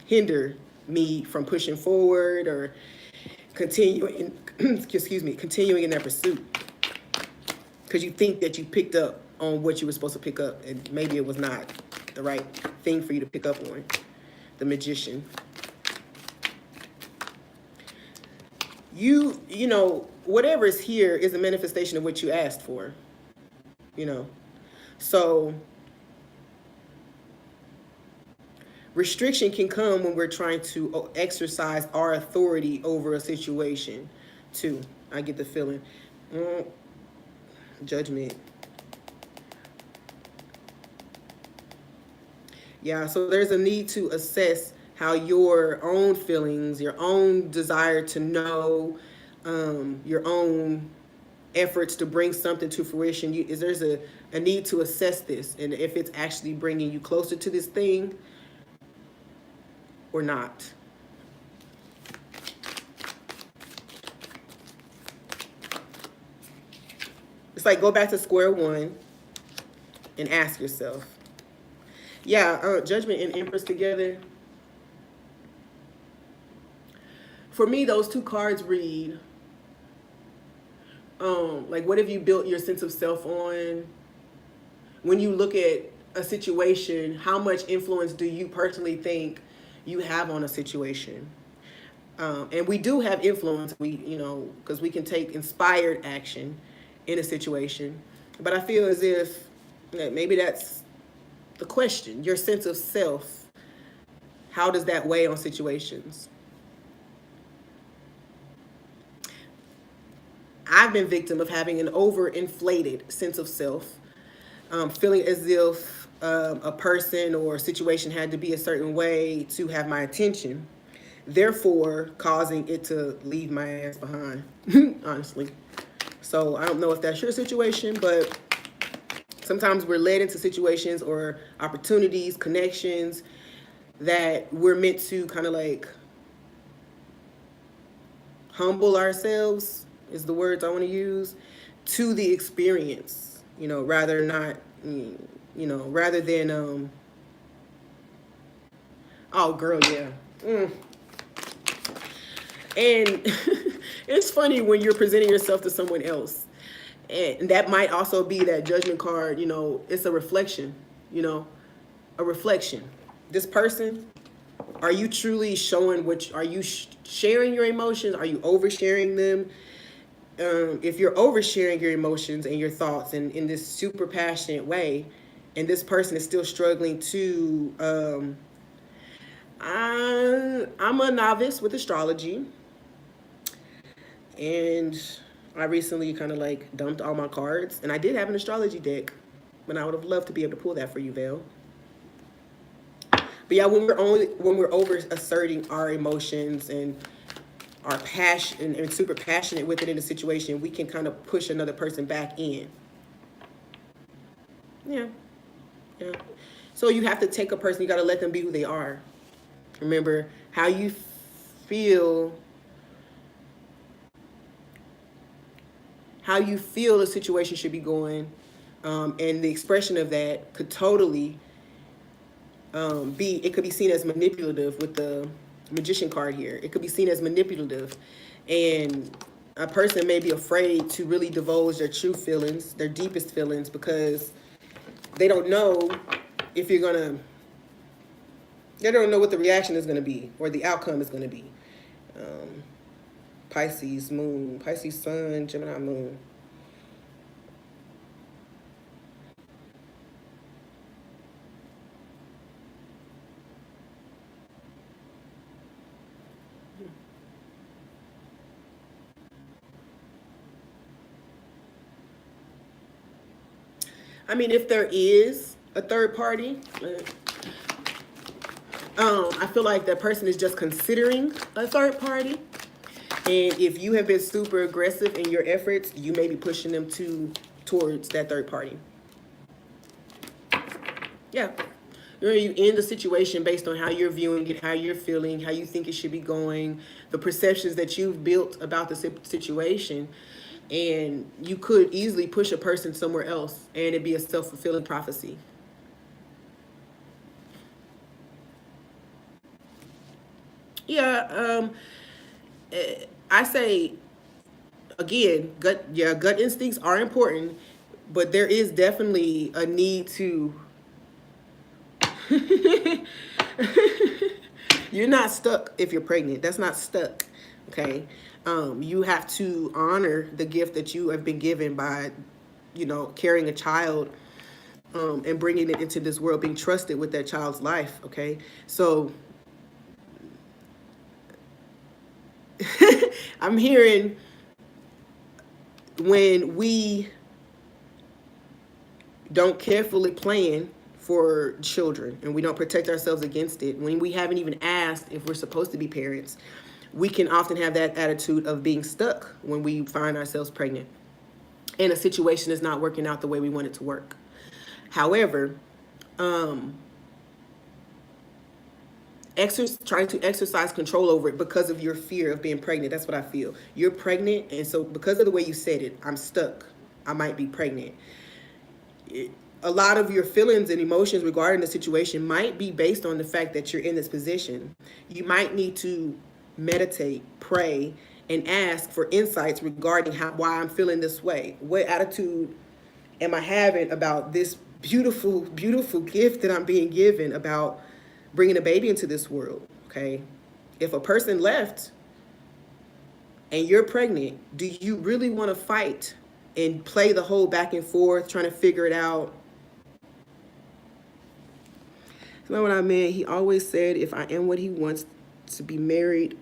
hinder me from pushing forward or continuing, continuing in that pursuit. Because you think that you picked up on what you were supposed to pick up, and maybe it was not the right thing for you to pick up on. The Magician. You know, whatever is here is a manifestation of what you asked for, you know. So restriction can come when we're trying to exercise our authority over a situation, too. I get the feeling. Judgment. Yeah, so there's a need to assess how your own feelings, your own desire to know, your own efforts to bring something to fruition. There's a need to assess this, and if it's actually bringing you closer to this thing or not. It's like go back to square one and ask yourself. Yeah, Judgment and Empress together. For me, those two cards read, like, what have you built your sense of self on? When you look at a situation, how much influence do you personally think you have on a situation? And we do have influence, because we can take inspired action in a situation. But I feel as if maybe that's the question. Your sense of self, how does that weigh on situations? I've been victim of having an overinflated sense of self, feeling as if a person or a situation had to be a certain way to have my attention, therefore causing it to leave my ass behind, honestly. So I don't know if that's your situation, but sometimes we're led into situations or opportunities, connections that we're meant to kind of like humble ourselves, is the words I want to use, to the experience, rather than, oh girl, yeah. And it's funny when you're presenting yourself to someone else. And that might also be that Judgment card, it's a reflection, a reflection. This person, are you truly showing are you sharing your emotions? Are you oversharing them? If you're oversharing your emotions and your thoughts in this super passionate way, and this person is still struggling to, I'm a novice with astrology, and I recently kind of like dumped all my cards, and I did have an astrology deck, but I would have loved to be able to pull that for you, Val. But yeah, when we're over asserting our emotions and our passion and super passionate with it in a situation, we can kind of push another person back in. Yeah. So you have to take a person, you got to let them be who they are. Remember how you feel. How you feel a situation should be going, and the expression of that could totally it could be seen as manipulative with the Magician card here. It could be seen as manipulative, and a person may be afraid to really divulge their true feelings, their deepest feelings, because they don't know if they don't know what the reaction is going to be or the outcome is going to be. Pisces moon, Pisces sun, Gemini moon. I mean, if there is a third party, I feel like that person is just considering a third party. And if you have been super aggressive in your efforts, you may be pushing them towards that third party. Yeah. You end the situation based on how you're viewing it, how you're feeling, how you think it should be going, the perceptions that you've built about the situation. And you could easily push a person somewhere else and it'd be a self-fulfilling prophecy. Yeah, I say again, gut instincts are important, but there is definitely a need to you're not stuck if you're pregnant. That's not stuck. Okay. You have to honor the gift that you have been given by, carrying a child, and bringing it into this world, being trusted with that child's life. Okay. So I'm hearing when we don't carefully plan for children and we don't protect ourselves against it, when we haven't even asked if we're supposed to be parents, we can often have that attitude of being stuck when we find ourselves pregnant and a situation is not working out the way we want it to work. However, trying to exercise control over it because of your fear of being pregnant. That's what I feel. You're pregnant, and so because of the way you said it, I'm stuck. I might be pregnant. A lot of your feelings and emotions regarding the situation might be based on the fact that you're in this position. You might need to meditate, pray, and ask for insights regarding why I'm feeling this way. What attitude am I having about this beautiful, beautiful gift that I'm being given about bringing a baby into this world, okay? If a person left and you're pregnant, do you really want to fight and play the whole back and forth, trying to figure it out? You know what I meant? He always said, if I am what he wants to be married,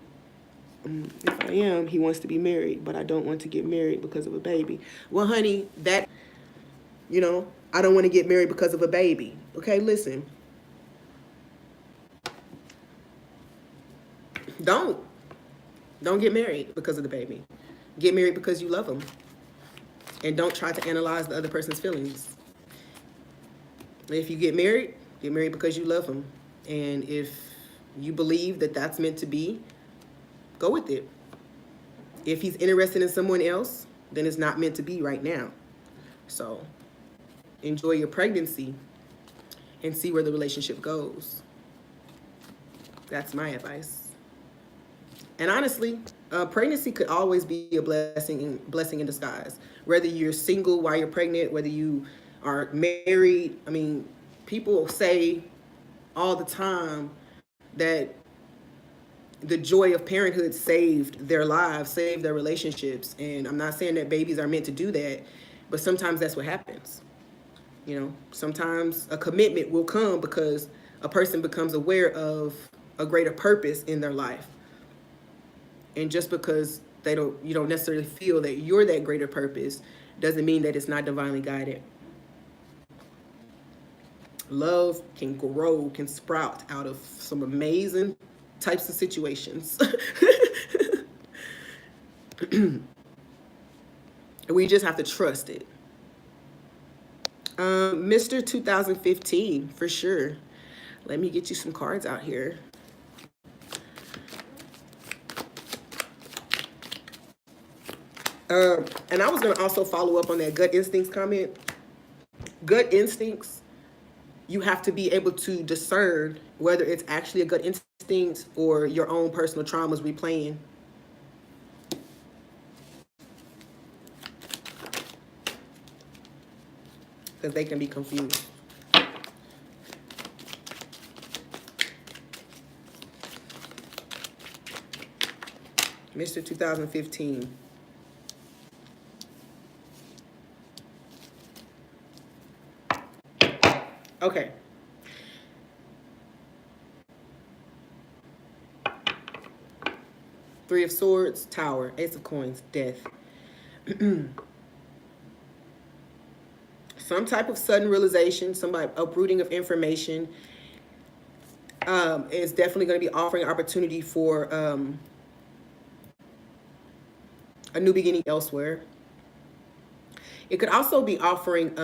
if I am, he wants to be married, but I don't want to get married because of a baby. Well, honey, I don't want to get married because of a baby. Okay, listen. Don't get married because of the baby. Get married because you love them. And don't try to analyze the other person's feelings. If you get married because you love them. And if you believe that that's meant to be, go with it. If he's interested in someone else, then it's not meant to be right now. So enjoy your pregnancy and see where the relationship goes. That's my advice. And honestly, pregnancy could always be a blessing in disguise. Whether you're single while you're pregnant, whether you are married. I mean, people say all the time that the joy of parenthood saved their lives, saved their relationships. And I'm not saying that babies are meant to do that, but sometimes that's what happens. Sometimes a commitment will come because a person becomes aware of a greater purpose in their life. And just because you don't necessarily feel that you're that greater purpose doesn't mean that it's not divinely guided. Love can grow, can sprout out of some amazing types of situations. We just have to trust it. Mr. 2015, for sure. Let me get you some cards out here. And I was going to also follow up on that gut instincts comment. Gut instincts, you have to be able to discern whether it's actually a gut instinct or your own personal traumas replaying. Because they can be confused. Mr. 2015. Okay. Three of Swords, Tower, Ace of Coins, Death. Some type of sudden realization, some uprooting of information is definitely going to be offering opportunity for a new beginning elsewhere. It could also be offering.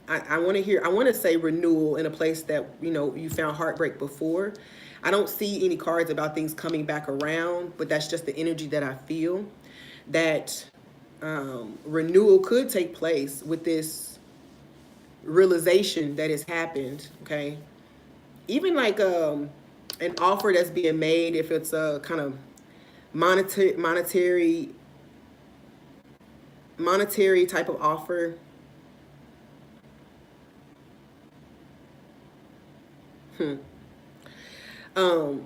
I want to hear. I want to say renewal in a place that you found heartbreak before. I don't see any cards about things coming back around, but that's just the energy that I feel. That renewal could take place with this realization that has happened. Okay, even like an offer that's being made, if it's a kind of monetary type of offer. Hmm. Um,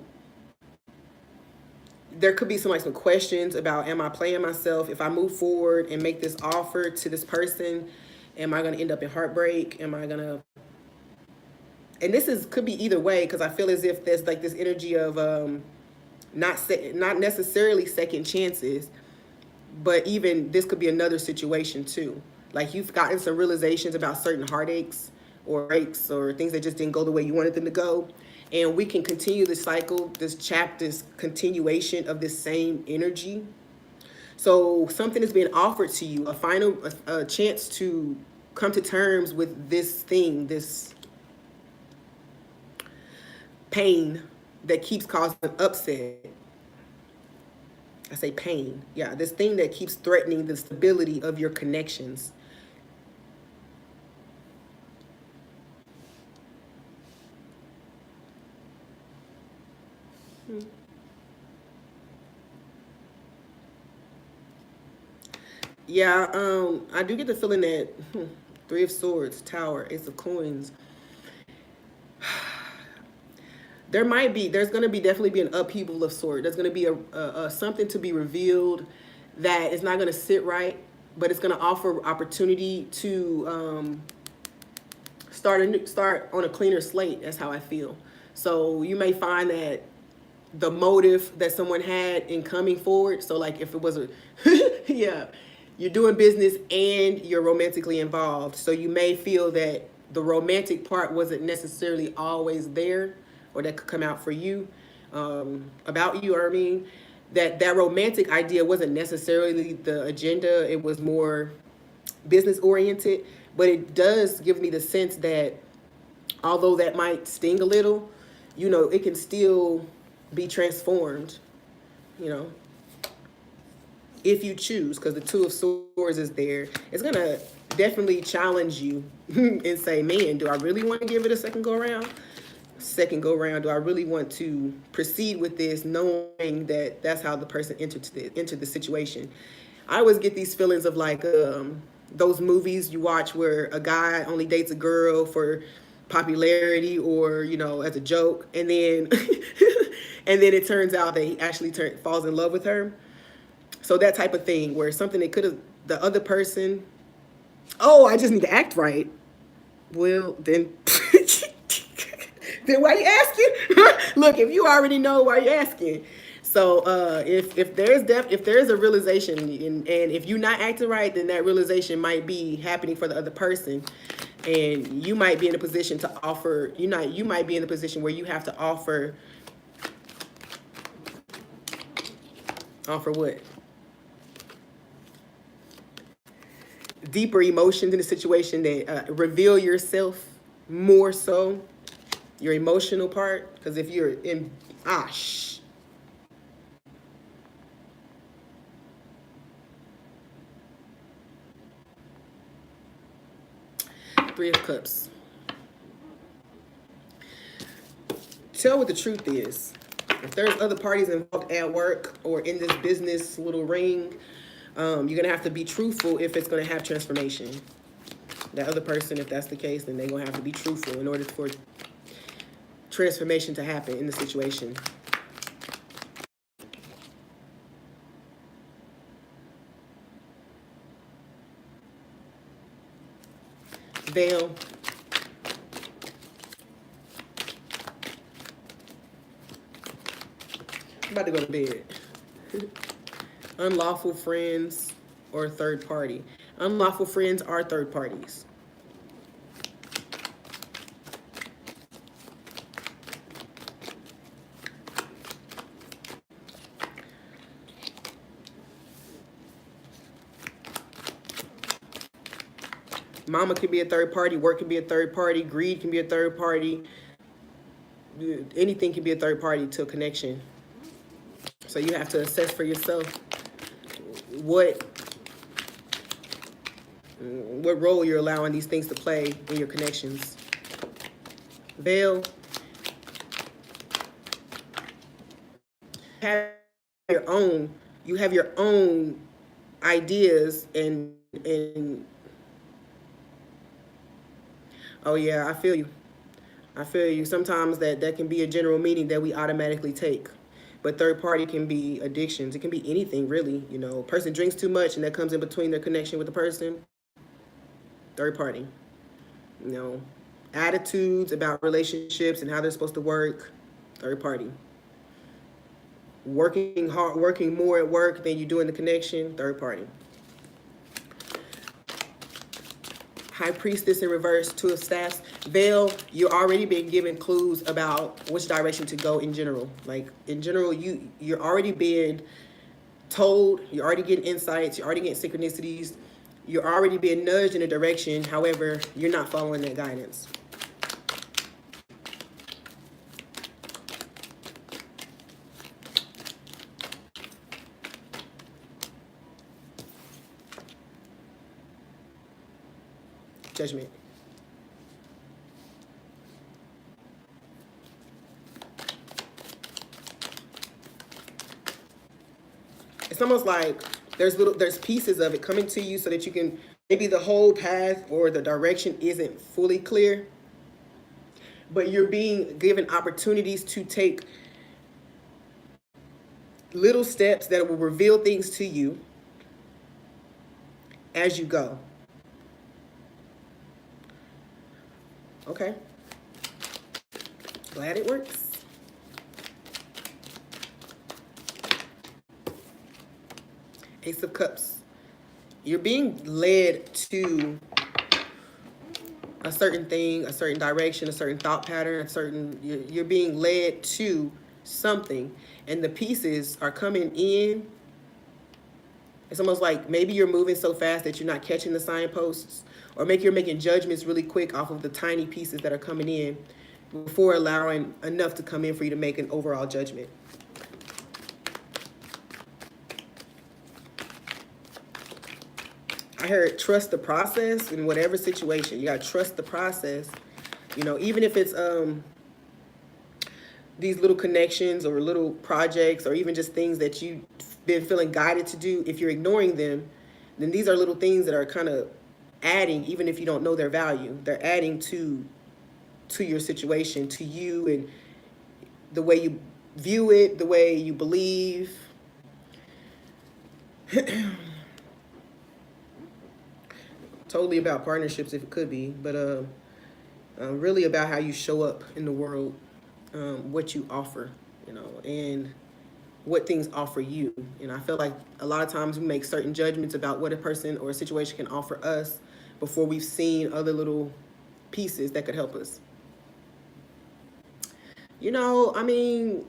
there could be some questions about, am I playing myself? If I move forward and make this offer to this person, am I going to end up in heartbreak? Am I going to, and this is could be either way, because I feel as if there's like this energy of not necessarily second chances, but even this could be another situation too. Like you've gotten some realizations about certain heartaches or breaks or things that just didn't go the way you wanted them to go. And we can continue the cycle, this continuation of this same energy. So something is being offered to you, a chance to come to terms with this thing, this pain that keeps causing upset. I say pain. Yeah, this thing that keeps threatening the stability of your connections. Yeah, I do get the feeling that Three of Swords, Tower, Ace of Coins. There's going to be definitely be an upheaval of sort. There's going to be a something to be revealed that is not going to sit right, but it's going to offer opportunity to start on a cleaner slate. That's how I feel. So you may find that the motive that someone had in coming forward. So like if it was a yeah, you're doing business and you're romantically involved. So you may feel that the romantic part wasn't necessarily always there, or that could come out for you, about you. Or I mean, that romantic idea wasn't necessarily the agenda. It was more business oriented. But it does give me the sense that although that might sting a little, it can still be transformed, you know, if you choose, because the Two of Swords is there. It's going to definitely challenge you and say, man, do I really want to give it a second go around? Do I really want to proceed with this, knowing that that's how the person entered the situation? I always get these feelings of like those movies you watch where a guy only dates a girl for popularity, or as a joke, and then and then it turns out that he actually falls in love with her. So that type of thing, where something that could have the other person, oh, I just need to act right. Well, then then why you asking? Look, if you already know, why you asking? So if there's a realization, and if you're not acting right, then that realization might be happening for the other person, and you might be in a position to offer. You might be in a position where you have to offer what? Deeper emotions in the situation, that reveal yourself more so, your emotional part. Because if you're in, Three of Cups. Tell what the truth is. If there's other parties involved at work or in this business little ring, you're going to have to be truthful if it's going to have transformation. That other person, if that's the case, then they're going to have to be truthful in order for transformation to happen in the situation. Veil. I'm about to go to bed. Unlawful friends or third party. Unlawful friends are third parties. Mama can be a third party, work can be a third party, greed can be a third party. Anything can be a third party to a connection. So you have to assess for yourself what role you're allowing these things to play in your connections. Veil, you have your own ideas and oh yeah, I feel you. I feel you. Sometimes that can be a general meaning that we automatically take. But third party can be addictions. It can be anything really. You know, a person drinks too much and that comes in between their connection with the person. Third party. You know, attitudes about relationships and how they're supposed to work. Third party. Working hard, working more at work than you do in the connection. Third party. High Priestess in reverse, Two of Staffs. Veil, you're already being given clues about which direction to go in general. Like, in general, you're already being told, you're already getting insights, you're already getting synchronicities, you're already being nudged in a direction. However, you're not following that guidance. Judgment. It's almost like there's pieces of it coming to you so that you can, maybe the whole path or the direction isn't fully clear, but you're being given opportunities to take little steps that will reveal things to you as you go. Okay. Glad it works. Ace of Cups. You're being led to a certain thing, a certain direction, a certain thought pattern, you're being led to something, and the pieces are coming in. It's almost like maybe you're moving so fast that you're not catching the signposts, or maybe you're making judgments really quick off of the tiny pieces that are coming in before allowing enough to come in for you to make an overall judgment. I heard trust the process in whatever situation. You got to trust the process. You know, even if it's these little connections or little projects or even just things that you've been feeling guided to do, if you're ignoring them, then these are little things that are kind of adding, even if you don't know their value. They're adding to your situation, to you, and the way you view it, the way you believe. Totally about partnerships if it could be, but really about how you show up in the world, what you offer, you know, and what things offer you. You know, I feel like a lot of times we make certain judgments about what a person or a situation can offer us before we've seen other little pieces that could help us. You know, I mean,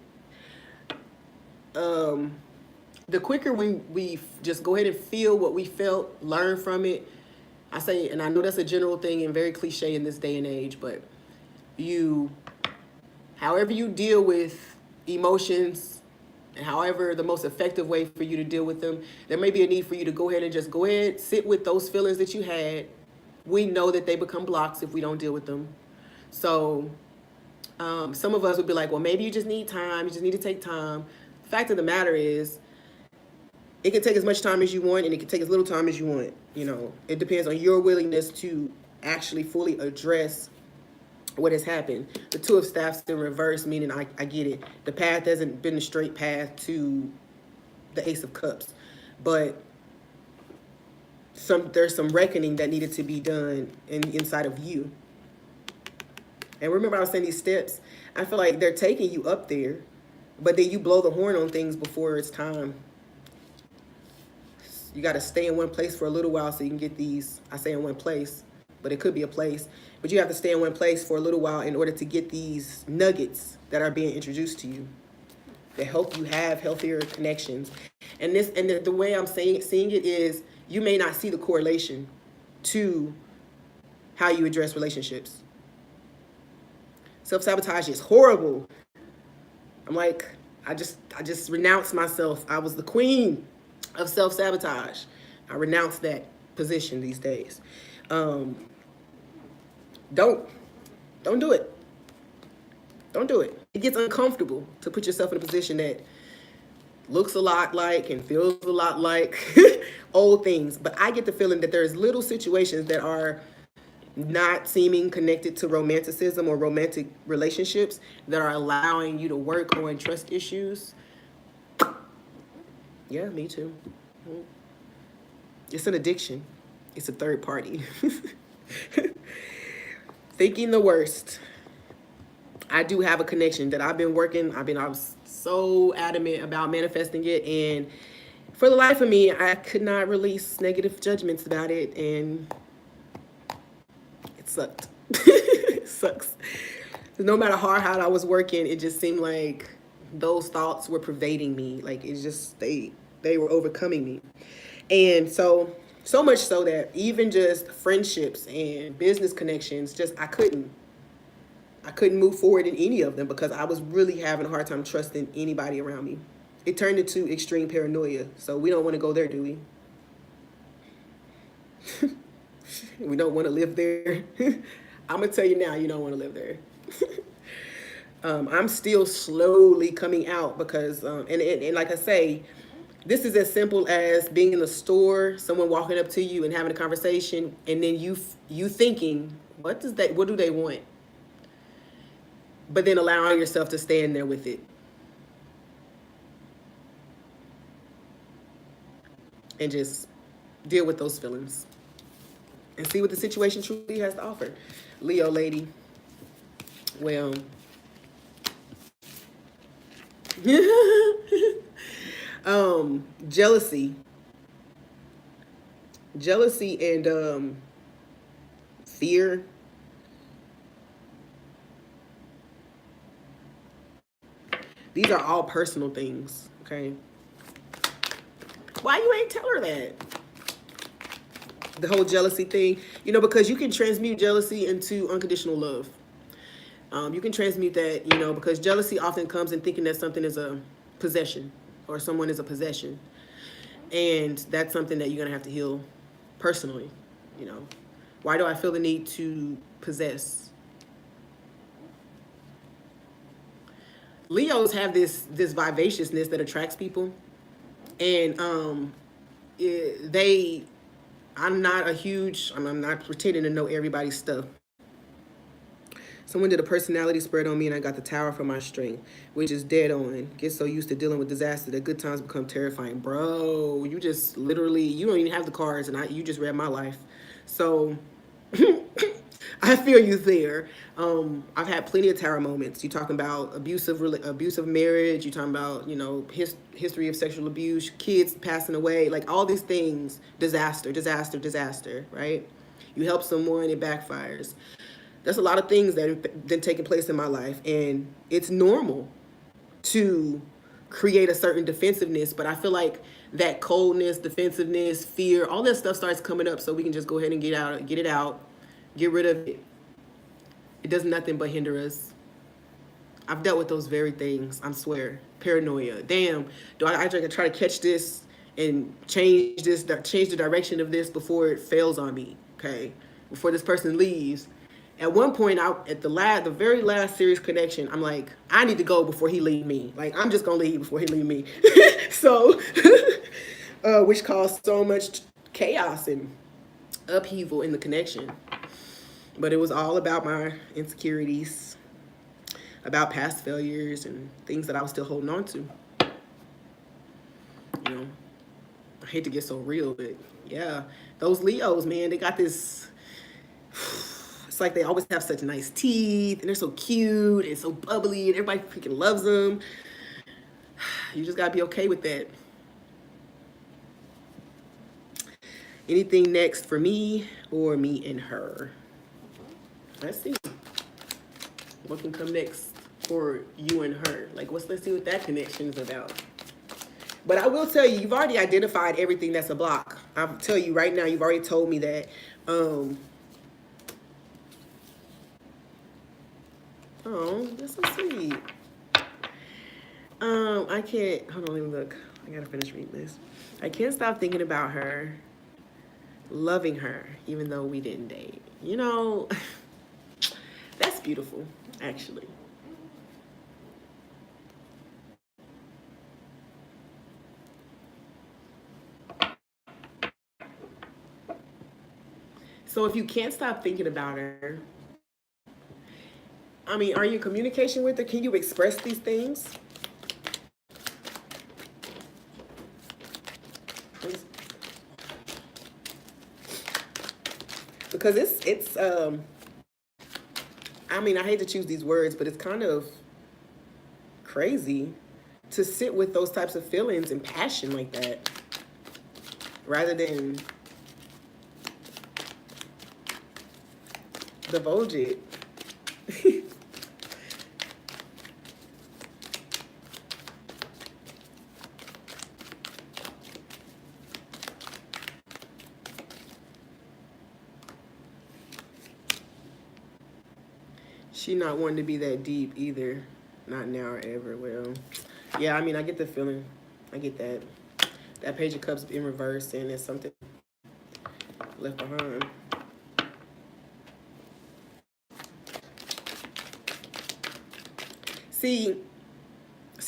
the quicker we just go ahead and feel what we felt, learn from it. I say, and I know that's a general thing and very cliche in this day and age, but however you deal with emotions, and however the most effective way for you to deal with them, there may be a need for you to go ahead and just sit with those feelings that you had. We know that they become blocks if we don't deal with them. So some of us would be like, well, maybe you just need time. You just need to take time. The fact of the matter is, it can take as much time as you want, and it can take as little time as you want. You know, it depends on your willingness to actually fully address what has happened. The Two of Staffs in reverse, meaning I get it. The path hasn't been a straight path to the Ace of Cups, but there's some reckoning that needed to be done inside of you. And remember, I was saying these steps, I feel like they're taking you up there, but then you blow the horn on things before it's time. You got to stay in one place for a little while so you can get these. I say in one place, but it could be a place. But you have to stay in one place for a little while in order to get these nuggets that are being introduced to you that help you have healthier connections. And the way I'm seeing it is, you may not see the correlation to how you address relationships. Self-sabotage is horrible. I'm like, I just renounced myself. I was the queen of self-sabotage. I renounced that position these days. Don't do it. Don't do it. It gets uncomfortable to put yourself in a position that looks a lot like and feels a lot like old things. But I get the feeling that there's little situations that are not seeming connected to romanticism or romantic relationships that are allowing you to work on trust issues. Yeah, me too. It's an addiction. It's a third party. Thinking the worst. I do have a connection that I've been working. I was so adamant about manifesting it, and for the life of me, I could not release negative judgments about it, and it sucked. It sucks. No matter how hard I was working, it just seemed like those thoughts were pervading me. Like it's just they were overcoming me, and so much so that even just friendships and business connections, just I couldn't move forward in any of them because I was really having a hard time trusting anybody around me. It turned into extreme paranoia. So we don't want to go there, do we? We don't want to live there. I'm going to tell you now, you don't want to live there. I'm still slowly coming out because, and like I say, this is as simple as being in the store, someone walking up to you and having a conversation, and then you thinking, what do they want? But then allowing yourself to stand there with it. And just deal with those feelings. And see what the situation truly has to offer. Leo lady. Well. Jealousy. Jealousy and fear. These are all personal things, okay? Why you ain't tell her that? The whole jealousy thing, because you can transmute jealousy into unconditional love. You can transmute that, because jealousy often comes in thinking that something is a possession or someone is a possession. And that's something that you're going to have to heal personally, Why do I feel the need to possess? Leos have this vivaciousness that attracts people, and I'm not pretending to know everybody's stuff. Someone did a personality spread on me, and I got the tower for my strength, which is dead on. Get so used to dealing with disaster that good times become terrifying. Bro, you just literally, you don't even have the cards, and you just read my life. So I feel you there. I've had plenty of tarot moments. You're talking about abusive marriage. You're talking about, history of sexual abuse, kids passing away, like all these things, disaster, right? You help someone, it backfires. There's a lot of things that have been taking place in my life, and it's normal to create a certain defensiveness, but I feel like that coldness, defensiveness, fear, all that stuff starts coming up, so we can just go ahead and get it out, get rid of it. It does nothing but hinder us. I've dealt with those very things, I swear. Paranoia. Damn, do I try to catch this and change the direction of this before it fails on me, okay? Before this person leaves. At one point, at the very last serious connection, I'm like, I need to go before he leave me. Like, I'm just going to leave before he leave me. So, which caused so much chaos and upheaval in the connection. But it was all about my insecurities, about past failures and things that I was still holding on to. I hate to get so real, but yeah, those Leos, man, they got this. It's like they always have such nice teeth, and they're so cute and so bubbly, and everybody freaking loves them. You just gotta be okay with that. Anything next for me or me and her? Let's see. What can come next for you and her? Like, let's see what that connection is about. But I will tell you, you've already identified everything that's a block. I'll tell you right now, you've already told me that. Oh, that's so sweet. I can't. Hold on, let me look. I gotta finish reading this. I can't stop thinking about her, loving her, even though we didn't date. You know, that's beautiful, actually. So if you can't stop thinking about her, I mean, are you in communication with her? Can you express these things? Because it's I mean, I hate to choose these words, but it's kind of crazy to sit with those types of feelings and passion like that rather than divulge it. She not wanting to be that deep either. Not now or ever. Well, yeah, I mean, I get the feeling. I get that. That Page of Cups in reverse and there's something left behind. See,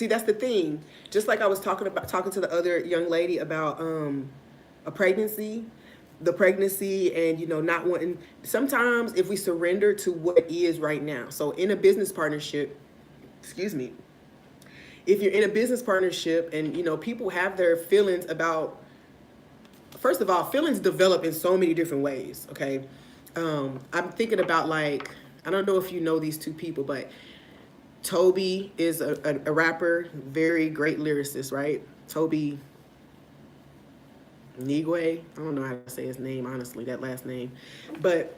that's the thing. Just like I was talking to the other young lady about a pregnancy, the pregnancy and not wanting, sometimes if we surrender to what is right now. So in a business partnership, excuse me, if you're in a business partnership and people have their feelings about, first of all, feelings develop in so many different ways. Okay. I'm thinking about, like, I don't know if you know these two people, but Toby is a rapper, very great lyricist, right? Toby Nigwe. I don't know how to say his name, honestly, that last name. But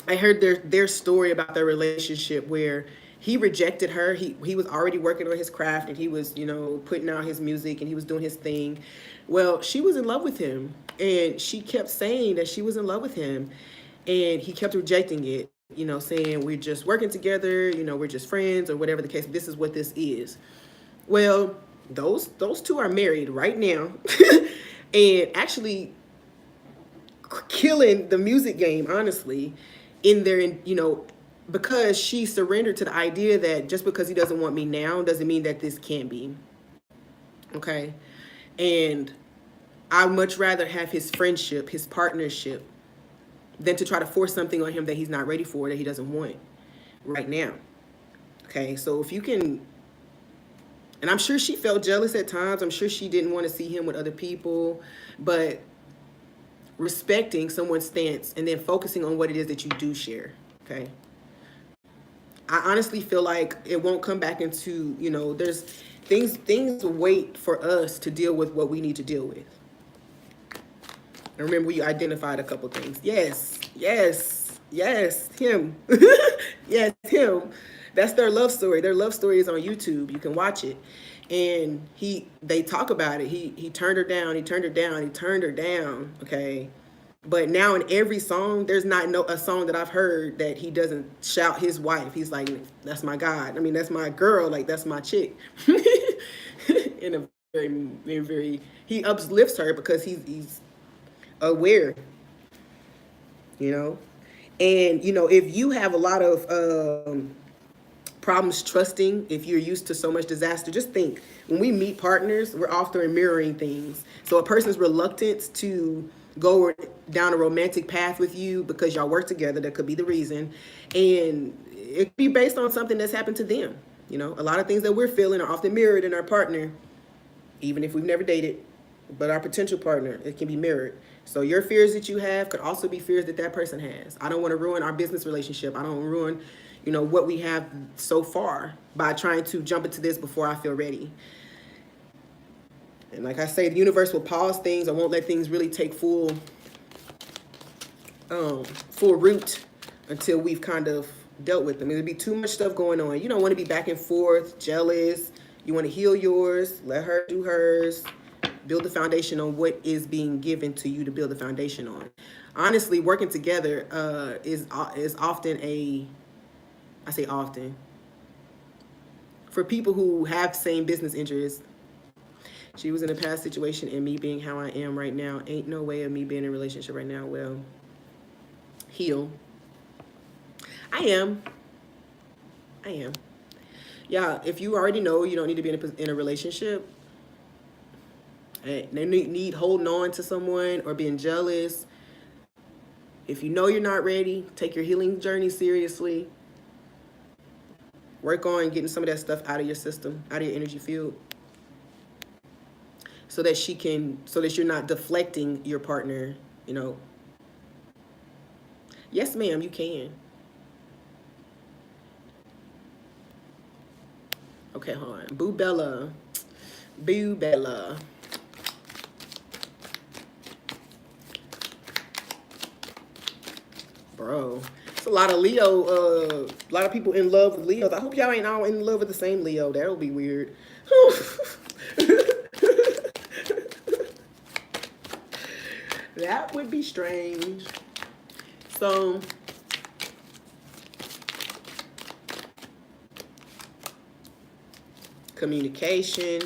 I heard their story about their relationship where he rejected her. He was already working on his craft and he was, putting out his music and he was doing his thing. Well, she was in love with him and she kept saying that she was in love with him and he kept rejecting it, saying we're just working together, we're just friends or whatever the case. This is what this is. Well, those two are married right now and actually killing the music game, honestly, in their, because she surrendered to the idea that just because he doesn't want me now doesn't mean that this can't be. Okay. And I'd much rather have his friendship, his partnership, than to try to force something on him that he's not ready for, that he doesn't want right now. Okay. So if you can, and I'm sure she felt jealous at times. I'm sure she didn't want to see him with other people, but respecting someone's stance and then focusing on what it is that you do share. Okay. I honestly feel like it won't come back into, there's things wait for us to deal with what we need to deal with. And remember, we identified a couple things. Yes, him. Yes, him. That's their love story. Their love story is on YouTube. You can watch it. And they talk about it. He turned her down, he turned her down, he turned her down. Okay. But now in every song, there's not a song that I've heard that he doesn't shout his wife. He's like, that's my God. I mean, that's my girl. Like, that's my chick. In a very, very, very, he uplifts her because he's aware, And, if you have a lot of problems trusting, if you're used to so much disaster, just think, when we meet partners, we're often mirroring things. So a person's reluctance to go down a romantic path with you because y'all work together, that could be the reason. And it could be based on something that's happened to them. A lot of things that we're feeling are often mirrored in our partner, even if we've never dated, but our potential partner, it can be mirrored. So your fears that you have could also be fears that person has. I don't want to ruin our business relationship. I don't ruin, what we have so far by trying to jump into this before I feel ready. And like I say, the universe will pause things or won't let things really take full root until we've kind of dealt with them. There'll be too much stuff going on. You don't want to be back and forth, jealous. You want to heal yours, let her do hers, build the foundation on what is being given to you to build the foundation on. Honestly, working together is often I say often, for people who have same business interests. She was in a past situation, and me being how I am right now, ain't no way of me being in a relationship right now. Well, heal. I am. Yeah, if you already know you don't need to be in a relationship, they need holding on to someone or being jealous. If you know you're not ready, take your healing journey seriously. Work on getting some of that stuff out of your system, out of your energy field, so that you're not deflecting your partner, Yes, ma'am, you can. Okay, hold on. Boo Bella. Bro, it's a lot of Leo, a lot of people in love with Leos. I hope y'all ain't all in love with the same Leo. That'll be weird. That would be strange. So, communication.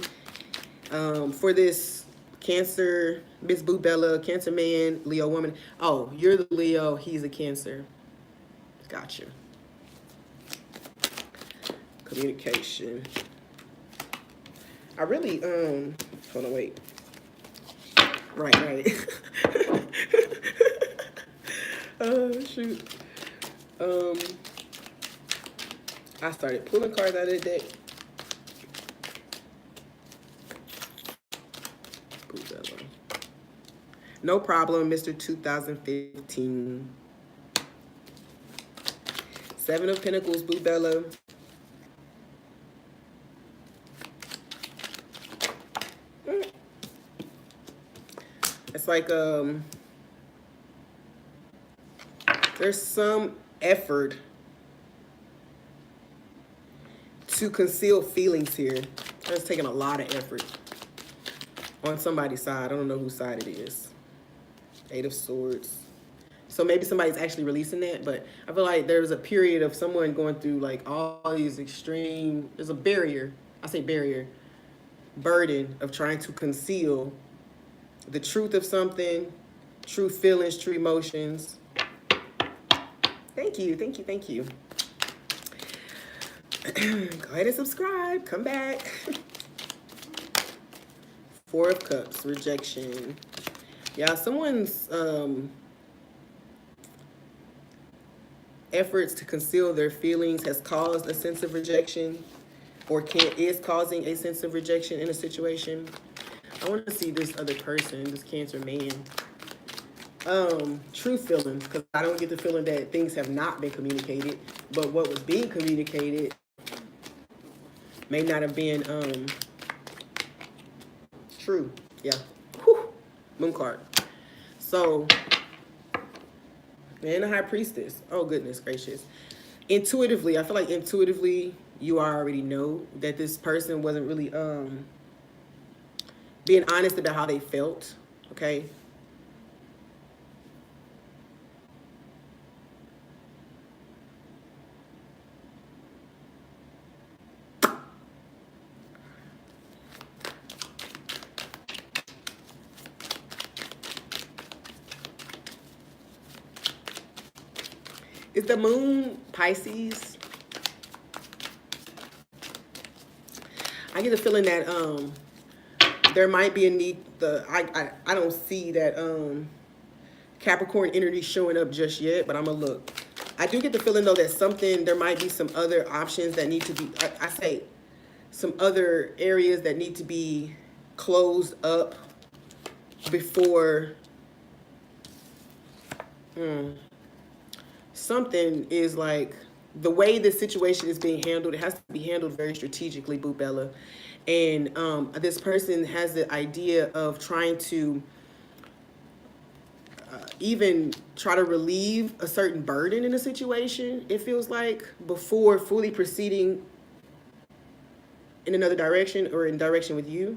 For this Cancer, Miss Boo Bella, Cancer man, Leo woman. Oh, you're the Leo, he's a Cancer. Gotcha. Communication. I really, hold on, wait. Right. Oh, shoot. I started pulling cards out of the deck. No problem, Mr. 2015. 7 of Pentacles, Boo Bella. It's like there's some effort to conceal feelings here. It's taking a lot of effort on somebody's side. I don't know whose side it is. 8 of Swords. So maybe somebody's actually releasing that, but I feel like there's a period of someone going through like all these extreme, there's a barrier, I say barrier, burden of trying to conceal the truth of something, true feelings, true emotions. Thank you. Go ahead and subscribe, come back. 4 of Cups, rejection. Yeah, someone's efforts to conceal their feelings has caused a sense of rejection, or is causing a sense of rejection in a situation. I want to see this other person, this Cancer man. True feelings, because I don't get the feeling that things have not been communicated, but what was being communicated may not have been true. Yeah. Whew. Moon card. So, and the High Priestess. Oh, goodness gracious. Intuitively, I feel like intuitively, you already know that this person wasn't really being honest about how they felt, okay? Is the moon Pisces? I get the feeling that there might be a need. I don't see that Capricorn energy showing up just yet, but I'm gonna look. I do get the feeling though that there might be some other options that need to be. I say some other areas that need to be closed up before. Something is like the way the situation is being handled. It has to be handled very strategically, Boo Bella. And this person has the idea of trying to even try to relieve a certain burden in a situation, it feels like, before fully proceeding in another direction or in direction with you.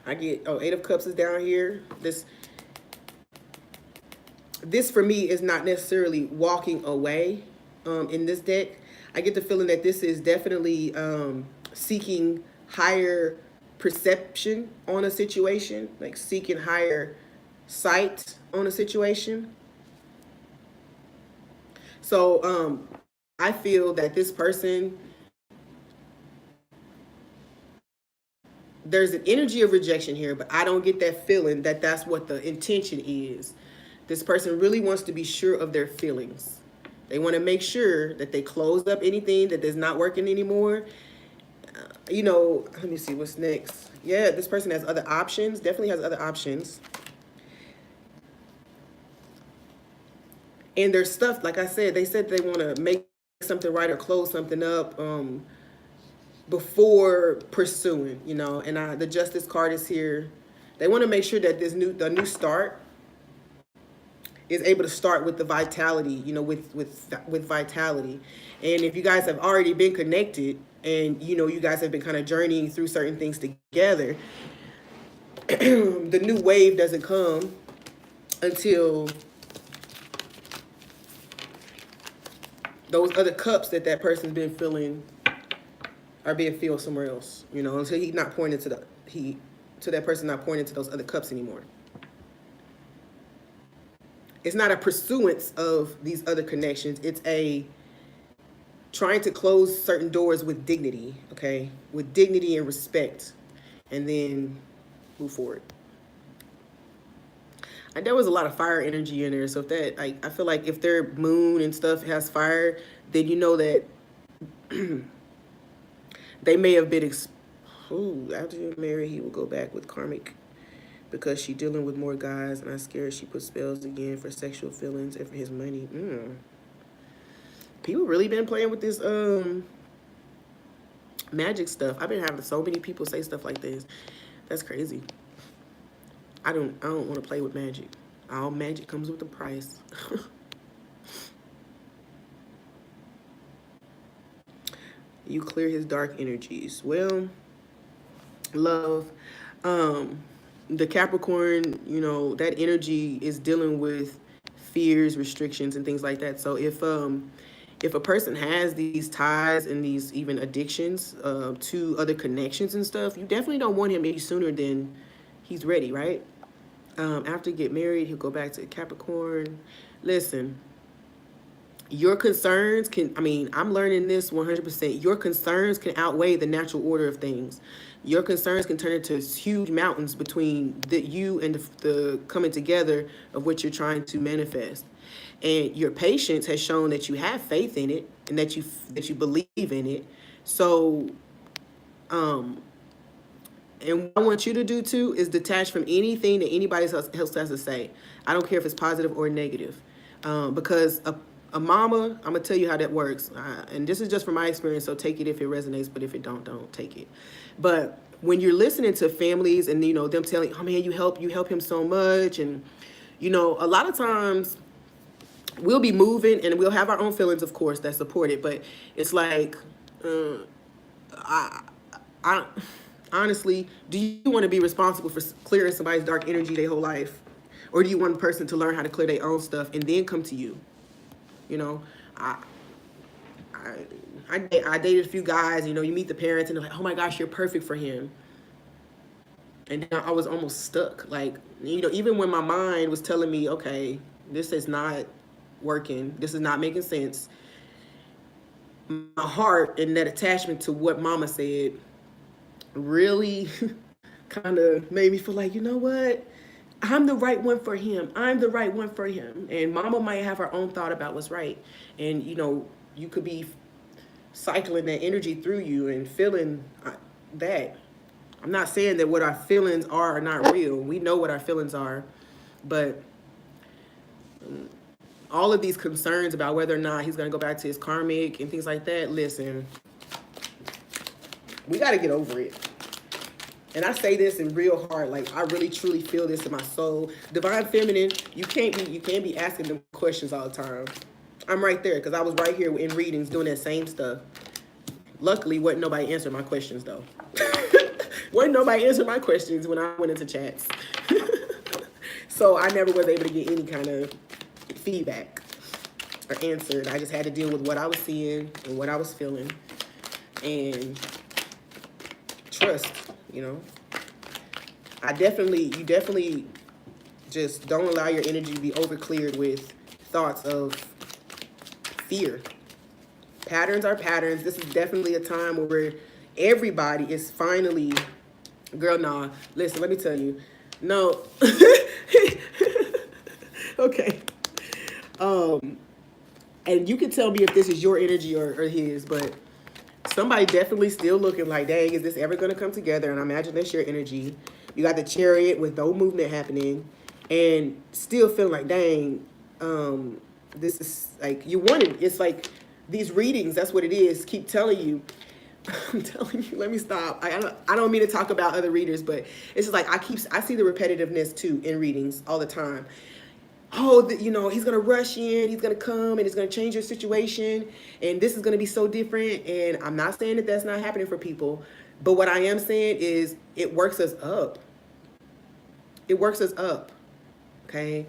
I get, 8 of Cups is down here. This for me is not necessarily walking away in this deck. I get the feeling that this is definitely seeking higher perception on a situation, like seeking higher sight on a situation. So I feel that this person, there's an energy of rejection here, but I don't get that feeling that that's what the intention is. This person really wants to be sure of their feelings. They want to make sure that they close up anything that is not working anymore. Let me see what's next. Yeah, this person has other options, definitely has other options. And there's stuff, like I said, they said they want to make something right or close something up before pursuing, and the justice card is here. They want to make sure that the new start is able to start with the vitality, with vitality. And if you guys have already been connected and, you guys have been kind of journeying through certain things together, the new wave doesn't come until those other cups that person's been filling are being filled somewhere else, until he's not pointing to that person not pointing to those other cups anymore. It's not a pursuance of these other connections. It's a trying to close certain doors with dignity, okay? With dignity and respect, and then move forward. And there was a lot of fire energy in there. So if that, I feel like if their moon and stuff has fire, then you know that they may have been, after you're married, he will go back with karmic because she dealing with more guys, and I'm scared she put spells again for sexual feelings and for his money. People really been playing with this magic stuff. I've been having so many people say stuff like this. That's crazy. I don't want to play with magic. All magic comes with a price. You clear his dark energies. Well, love. The Capricorn, that energy is dealing with fears, restrictions, and things like that. So if a person has these ties and these even addictions to other connections and stuff, you definitely don't want him any sooner than he's ready, right? After you get married, he'll go back to Capricorn. Listen, your concerns I'm learning this 100%. Your concerns can outweigh the natural order of things. Your concerns can turn into huge mountains between you and the coming together of what you're trying to manifest. And your patience has shown that you have faith in it and that you believe in it. So, and what I want you to do too is detach from anything that anybody else has to say. I don't care if it's positive or negative, because a mama, I'm gonna tell you how that works, and this is just from my experience. So take it if it resonates, but if it don't take it. But when you're listening to families and them telling, oh man, you help him so much, and a lot of times we'll be moving and we'll have our own feelings, of course, that support it. But it's like, I honestly, do you want to be responsible for clearing somebody's dark energy their whole life? Or do you want a person to learn how to clear their own stuff and then come to you? I dated a few guys, you meet the parents and they're like, oh my gosh, you're perfect for him. And then I was almost stuck. Like, even when my mind was telling me, okay, this is not working, this is not making sense, my heart and that attachment to what mama said really kind of made me feel like, you know what? I'm the right one for him. I'm the right one for him. And mama might have her own thought about what's right. And, you could be cycling that energy through you and feeling that. I'm not saying that what our feelings are not real. We know what our feelings are. But all of these concerns about whether or not he's going to go back to his karmic and things like that, listen, we got to get over it. And I say this in real heart, like I really truly feel this in my soul. Divine Feminine, you can't be asking them questions all the time. I'm right there because I was right here in readings doing that same stuff. Luckily, wasn't nobody answering my questions though. Wasn't nobody answering my questions when I went into chats. So I never was able to get any kind of feedback. or answered. I just had to deal with what I was seeing and what I was feeling. And trust, you know. You definitely just don't allow your energy to be over cleared with thoughts of fear. Patterns are patterns. This is definitely a time where everybody is finally, girl, nah, listen, let me tell you. No. Okay. And you can tell me if this is your energy or his, but somebody definitely still looking like, dang, is this ever going to come together? And I imagine that's your energy. You got the Chariot with no movement happening and still feeling like, dang, this is like, you wanted, it's like these readings, that's what it is, keep telling you. I'm telling you, let me stop. I don't mean to talk about other readers, but it's just like I see the repetitiveness too in readings all the time. Oh, you know, he's going to rush in, he's going to come and he's going to change your situation and this is going to be so different. And I'm not saying that that's not happening for people, but what I am saying is it works us up. It works us up, okay?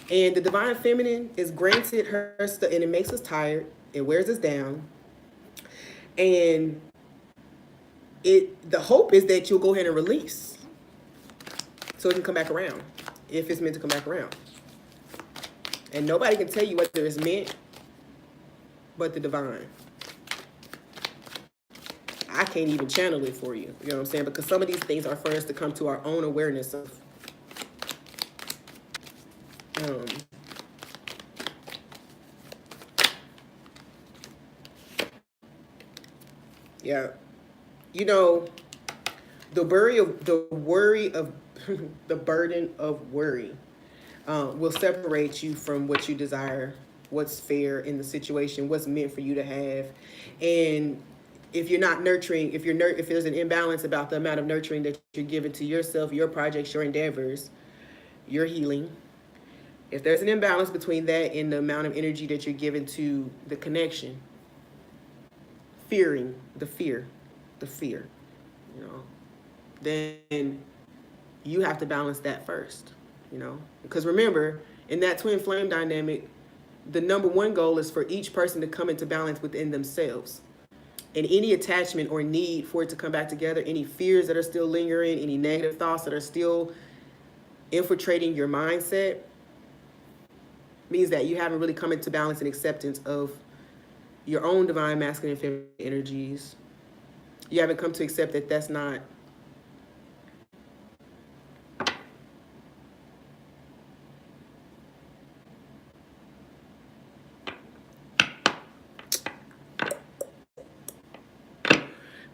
And the divine feminine is granted her stuff and it makes us tired. It wears us down. And the hope is that you'll go ahead and release so it can come back around if it's meant to come back around. And nobody can tell you whether it's meant but the divine. I can't even channel it for you. You know what I'm saying? Because some of these things are for us to come to our own awareness of. Yeah. You know, the worry of the burden of worry will separate you from what you desire, what's fair in the situation, what's meant for you to have. And if you're not nurturing, if there's an imbalance about the amount of nurturing that you're giving to yourself, your projects, your endeavors, your healing, if there's an imbalance between that and the amount of energy that you're giving to the connection, fearing the fear, you know, then you have to balance that first, you know, because remember, in that twin flame dynamic, the number one goal is for each person to come into balance within themselves. And any attachment or need for it to come back together, any fears that are still lingering, any negative thoughts that are still infiltrating your mindset, means that you haven't really come into balance and acceptance of your own divine masculine and feminine energies. You haven't come to accept that that's not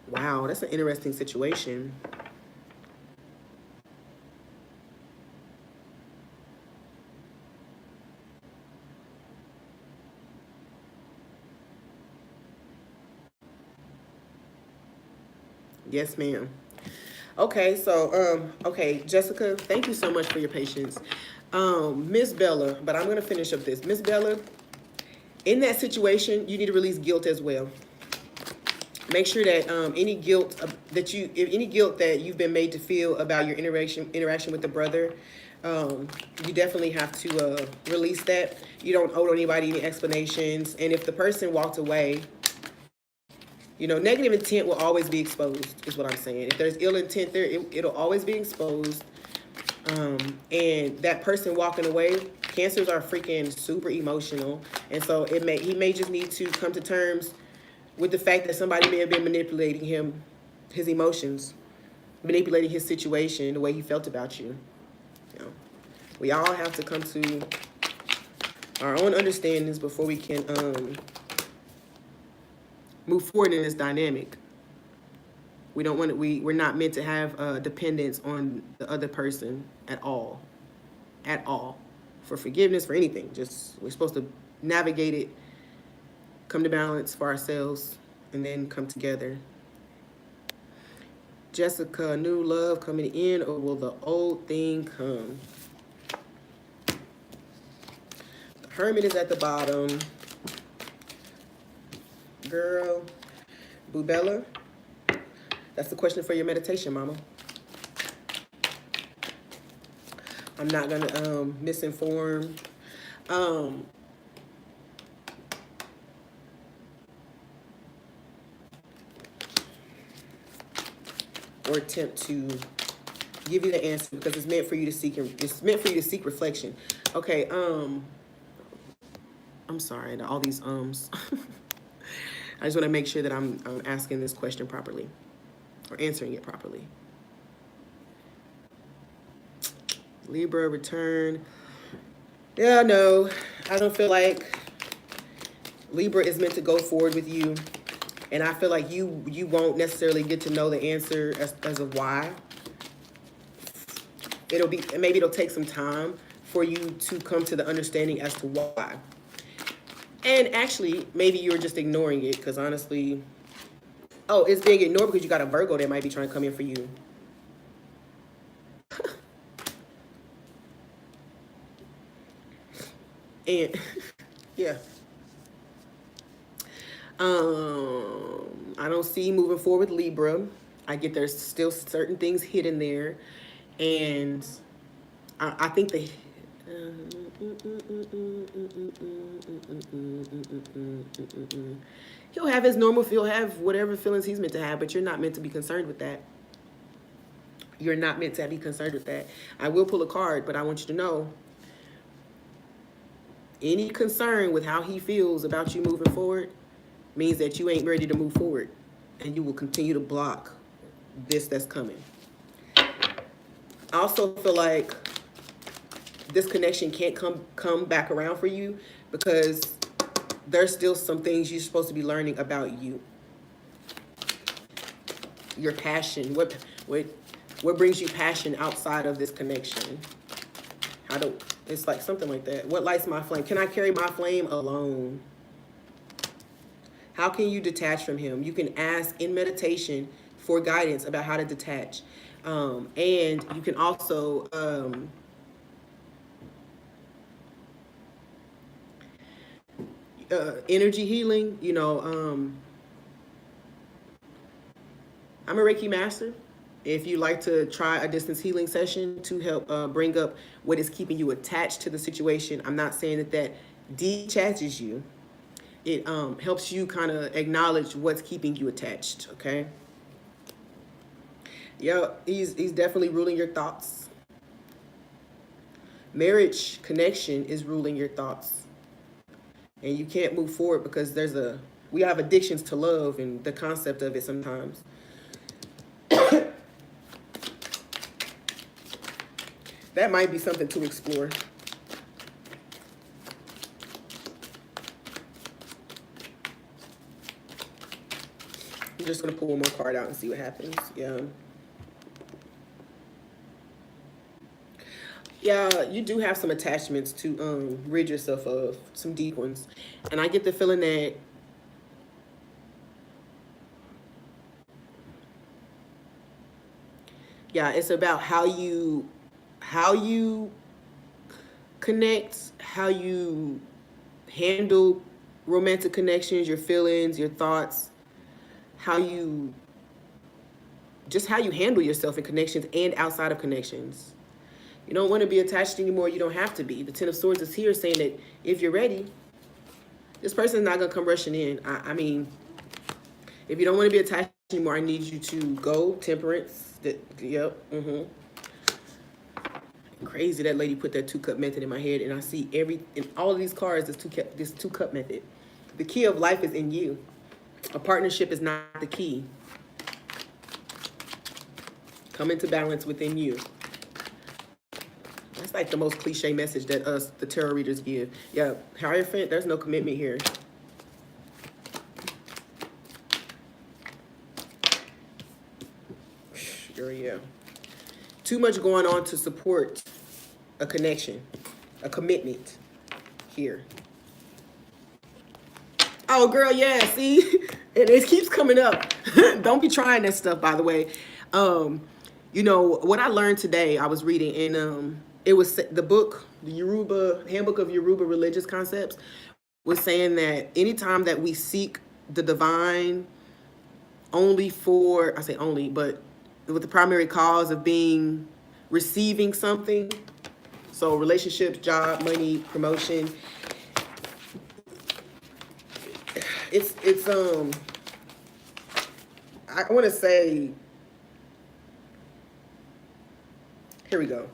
wow, that's an interesting situation. Yes, ma'am. Okay, so okay, Jessica, thank you so much for your patience. Miss Bella, but I'm gonna finish up this. Miss Bella, in that situation, you need to release guilt as well. Make sure that any guilt that you've been made to feel about your interaction with the brother, you definitely have to release that. You don't owe anybody any explanations, and if the person walked away, you know, negative intent will always be exposed, is what I'm saying. If there's ill intent there, it'll always be exposed. And that person walking away, Cancers are freaking super emotional. And so he may just need to come to terms with the fact that somebody may have been manipulating his emotions, manipulating his situation, the way he felt about you. You know, we all have to come to our own understandings before we can move forward in this dynamic. We don't want to, we're not meant to have dependence on the other person at all, for forgiveness, for anything. Just, we're supposed to navigate it, come to balance for ourselves, and then come together. Jessica, new love coming in, or will the old thing come? The Hermit is at the bottom. Girl, Bubella, that's the question for your meditation, mama. I'm not gonna misinform. or attempt to give you the answer, because it's meant for you to seek. It's meant for you to seek reflection. Okay. I'm sorry. All these ums. I just want to make sure that I'm asking this question properly, or answering it properly. Libra return. Yeah, no, I don't feel like Libra is meant to go forward with you, and I feel like you won't necessarily get to know the answer as of why. Maybe it'll take some time for you to come to the understanding as to why. And actually, maybe you're just ignoring it, because honestly, oh, it's being ignored because you got a Virgo that might be trying to come in for you. And yeah. I don't see moving forward with Libra. I get there's still certain things hidden there. And I think they he'll have his normal, he'll have whatever feelings he's meant to have, but you're not meant to be concerned with that. You're not meant to be concerned with that. I will pull a card, but I want you to know, any concern with how he feels about you moving forward means that you ain't ready to move forward, and you will continue to block this that's coming. I also feel like this connection can't come back around for you, because there's still some things you're supposed to be learning about you. Your passion, what brings you passion outside of this connection? It's like something like that. What lights my flame? Can I carry my flame alone? How can you detach from him? You can ask in meditation for guidance about how to detach. And you can also energy healing. I'm a Reiki master. If you like to try a distance healing session to help bring up what is keeping you attached to the situation, I'm not saying that detaches you. It helps you kind of acknowledge what's keeping you attached, okay? Yeah, he's definitely ruling your thoughts. Marriage connection is ruling your thoughts. And you can't move forward because we have addictions to love and the concept of it sometimes. That might be something to explore. I'm just going to pull one more card out and see what happens. Yeah, you do have some attachments to rid yourself of, some deep ones. And I get the feeling that it's about how you connect, how you handle romantic connections, your feelings, your thoughts, how you handle yourself in connections and outside of connections. You don't want to be attached anymore. You don't have to be. The Ten of Swords is here saying that if you're ready, this person is not going to come rushing in. I mean, if you don't want to be attached anymore, I need you to go. Temperance. Yep. Crazy that lady put that 2-cup method in my head, and I see in all of these cards this 2-cup method. The key of life is in you. A partnership is not the key. Come into balance within you. That's like the most cliche message that us, the tarot readers, give. Yeah, Hierophant, there's no commitment here. Sure, yeah. Too much going on to support a connection, a commitment here. Oh, girl, yeah, see? And it keeps coming up. Don't be trying that stuff, by the way. What I learned today, I was reading, and it was the book, the Handbook of Yoruba Religious Concepts, was saying that anytime that we seek the divine only for, I say only, but with the primary cause of receiving something, so relationships, job, money, promotion, it's I want to say Here we go.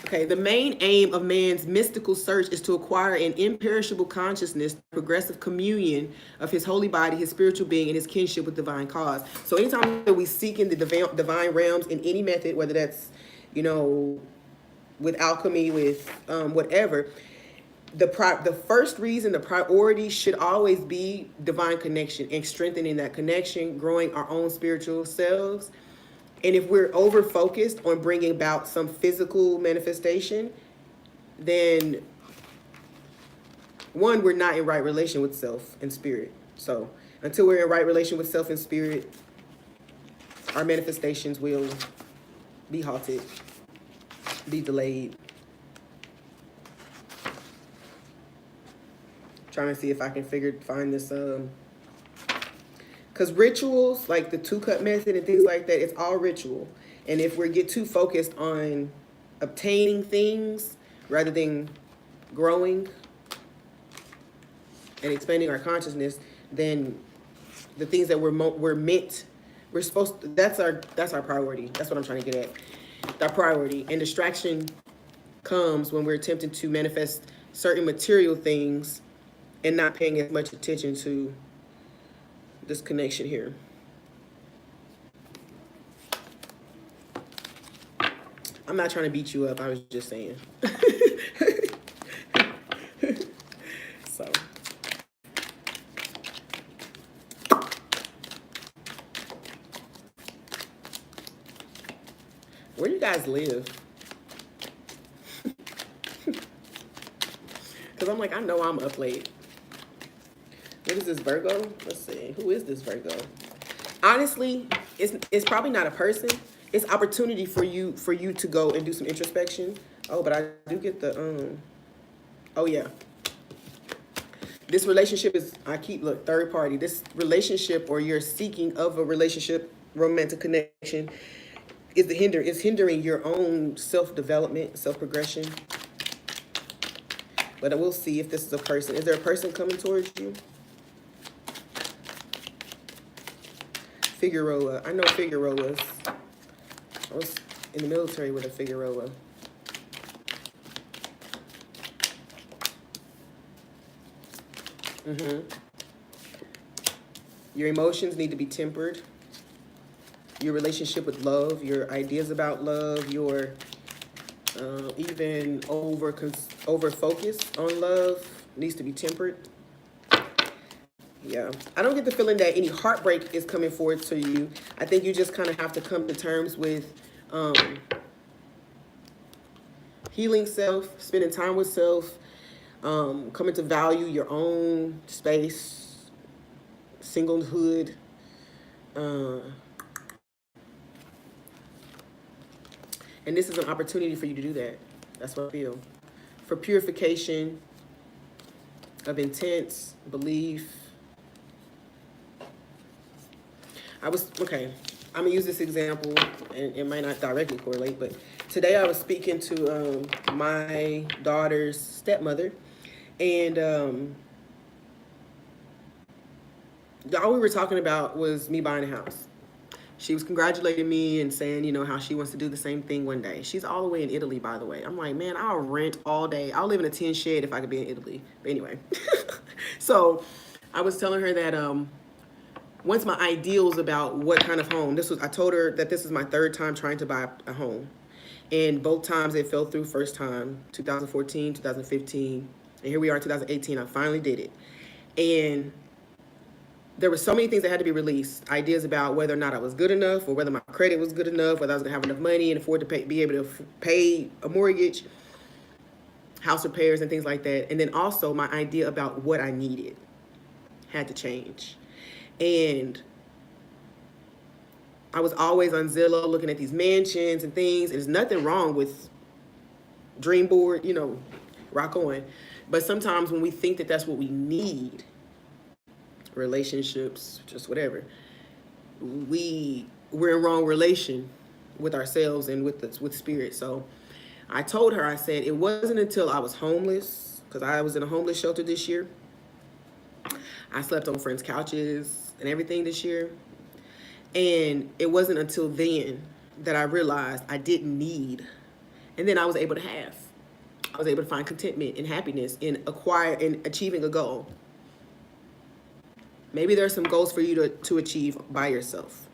Okay, the main aim of man's mystical search is to acquire an imperishable consciousness, progressive communion of his holy body, his spiritual being, and his kinship with divine cause. So anytime that we seek in the divine realms in any method, whether that's, with alchemy, with whatever, the first reason, the priority should always be divine connection and strengthening that connection, growing our own spiritual selves. And if we're over focused on bringing about some physical manifestation, then one, we're not in right relation with self and spirit. So until we're in right relation with self and spirit, our manifestations will be halted, be delayed. Trying to see if I can find this because rituals, like the 2-cup method and things like that, it's all ritual. And if we get too focused on obtaining things rather than growing and expanding our consciousness, then the things that we're supposed to, that's our priority. That's what I'm trying to get at. Our priority. And distraction comes when we're attempting to manifest certain material things and not paying as much attention to this connection here. I'm not trying to beat you up. I was just saying. So. Where do you guys live? Because I'm like, I know I'm up late. What is this, Virgo? Let's see. Who is this Virgo? Honestly, it's probably not a person. It's opportunity for you to go and do some introspection. Oh, but I do get the oh yeah. This relationship is, third party. This relationship, or your seeking of a relationship, romantic connection, is hindering your own self-development, self-progression. But I will see if this is a person. Is there a person coming towards you? Figueroa. I know Figueroas. I was in the military with a Figueroa. Your emotions need to be tempered. Your relationship with love, your ideas about love, your even over focus on love needs to be tempered. Yeah, I don't get the feeling that any heartbreak is coming forward to you. I think you just kind of have to come to terms with healing self, spending time with self, coming to value your own space, singlehood. And this is an opportunity for you to do that. That's what I feel. For purification of intents, belief. I'm gonna use this example, and it might not directly correlate, but today I was speaking to my daughter's stepmother, and all we were talking about was me buying a house. She was congratulating me and saying, how she wants to do the same thing one day. She's all the way in Italy, by the way. I'm like, man, I'll rent all day. I'll live in a tin shed if I could be in Italy. But anyway, so I was telling her that once my ideals about what kind of home, I told her that this is my third time trying to buy a home. And both times it fell through. First time, 2014, 2015. And here we are, 2018. I finally did it. And there were so many things that had to be released. Ideas about whether or not I was good enough, or whether my credit was good enough, whether I was going to have enough money and afford to be able to pay a mortgage, house repairs and things like that. And then also my idea about what I needed had to change. And I was always on Zillow looking at these mansions and things. There's nothing wrong with dream board, rock on. But sometimes when we think that that's what we need, relationships, just whatever, we're in wrong relation with ourselves and with spirit. So I told her, I said, it wasn't until I was homeless, because I was in a homeless shelter this year. I slept on friends' couches and everything this year. And it wasn't until then that I realized I didn't need And then I was able to have. I was able to find contentment and happiness in achieving a goal. Maybe there are some goals for you to achieve by yourself.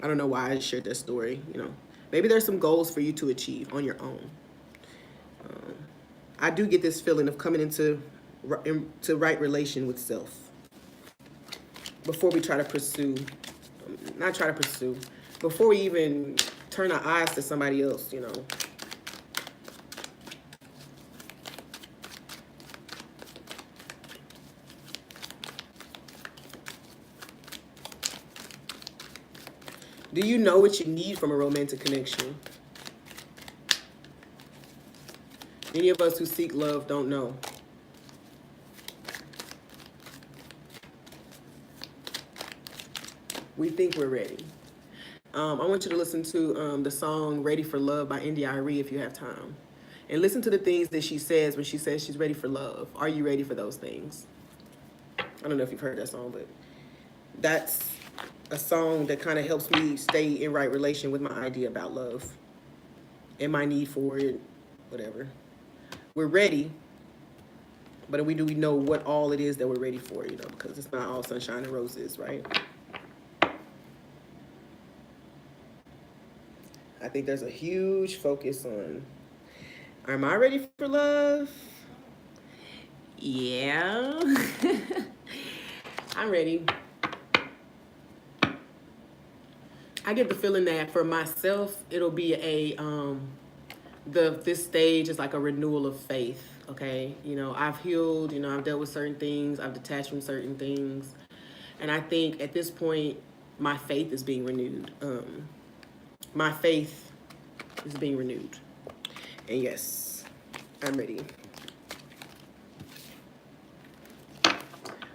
I don't know why I shared that story, you know. Maybe there's some goals for you to achieve on your own. I do get this feeling of coming into right relation with self before we try to pursue, not try to pursue, before we even turn our eyes to somebody else, you know. Do you know what you need from a romantic connection? Many of us who seek love don't know. We think we're ready. I want you to listen to the song Ready for Love by India.Arie if you have time. And listen to the things that she says when she says she's ready for love. Are you ready for those things? I don't know if you've heard that song, but that's a song that kind of helps me stay in right relation with my idea about love and my need for it, whatever. We're ready, but do we know what all it is that we're ready for, you know, because it's not all sunshine and roses, right? I think there's a huge focus on, am I ready for love? Yeah. I'm ready. I get the feeling that for myself, it'll be this stage is like a renewal of faith, okay? You know, I've healed, you know, I've dealt with certain things, I've detached from certain things. And I think at this point, my faith is being renewed. My faith is being renewed. And yes, I'm ready.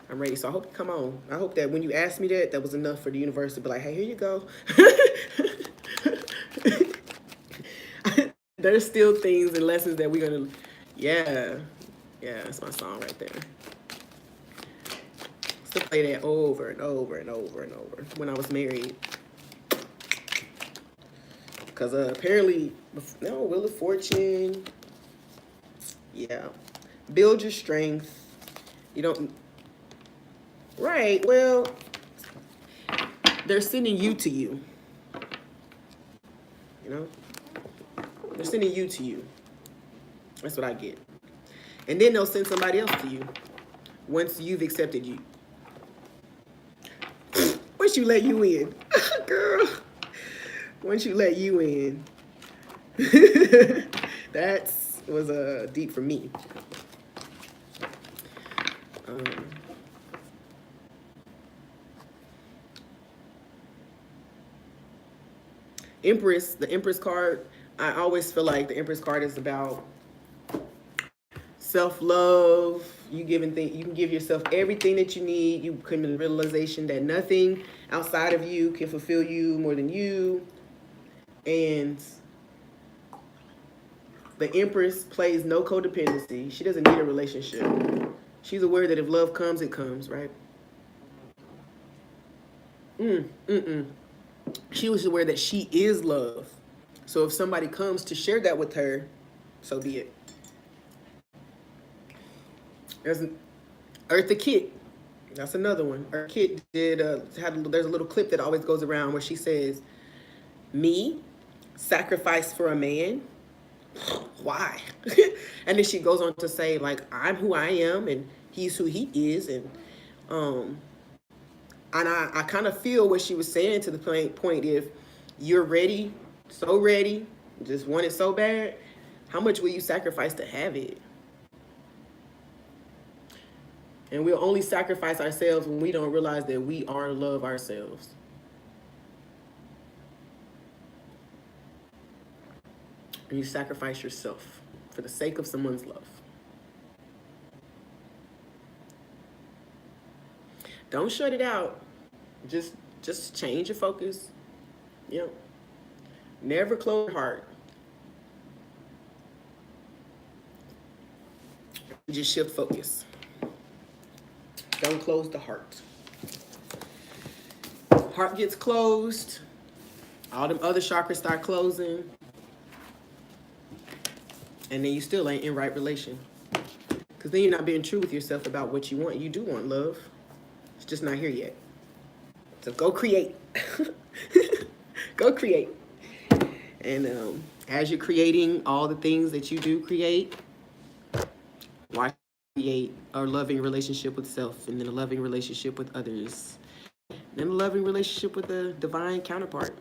I'm ready. So I hope you come on. I hope that when you asked me that was enough for the universe to be like, hey, here you go. There's still things and lessons that we're going to, yeah, that's my song right there. Still play that over and over and over and over when I was married. Because apparently, no, Wheel of Fortune, yeah. Build your strength. You don't, right, well, they're sending you to you. You know? They're sending you to you. That's what I get. And then they'll send somebody else to you once you've accepted you. Once you let you in. Girl. Once you let you in. That was deep for me. Empress, the Empress card, I always feel like the Empress card is about self-love. You can give yourself everything that you need. You come to the realization that nothing outside of you can fulfill you more than you. And the Empress plays no codependency. She doesn't need a relationship. She's aware that if love comes, it comes, right? She was aware that she is love. So if somebody comes to share that with her, so be it. There's Eartha Kitt. That's another one. Eartha Kitt there's a little clip that always goes around where she says, me, sacrifice for a man? Why? And then she goes on to say, like, I'm who I am and he's who he is. And I kind of feel what she was saying to the point, if you're ready, so ready, just want it so bad, how much will you sacrifice to have it? And we'll only sacrifice ourselves when we don't realize that we are love ourselves. And you sacrifice yourself for the sake of someone's love. Don't shut it out. Just change your focus. You know, never close your heart. Just shift focus. Don't close the heart. Heart gets closed. All them other chakras start closing. and then you still ain't in right relation. Because then you're not being true with yourself about what you want. You do want love. It's just not here yet. So go create. Go create. And as you're creating all the things that you do create, why create a loving relationship with self, and then a loving relationship with others, and then a loving relationship with the divine counterpart.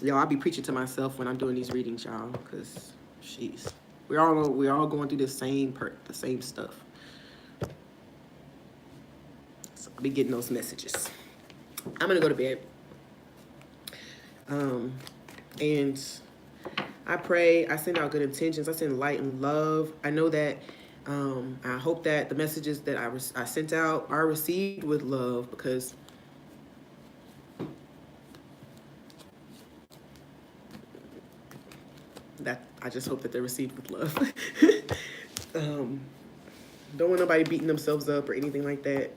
Yo, I'll be preaching to myself when I'm doing these readings, y'all, because, jeez, we're all going through the same stuff. So I'll be getting those messages. I'm gonna go to bed. And I pray, I send out good intentions, I send light and love. I know that, I hope that the messages that I sent out are received with love, because I just hope that they're received with love. Don't want nobody beating themselves up or anything like that.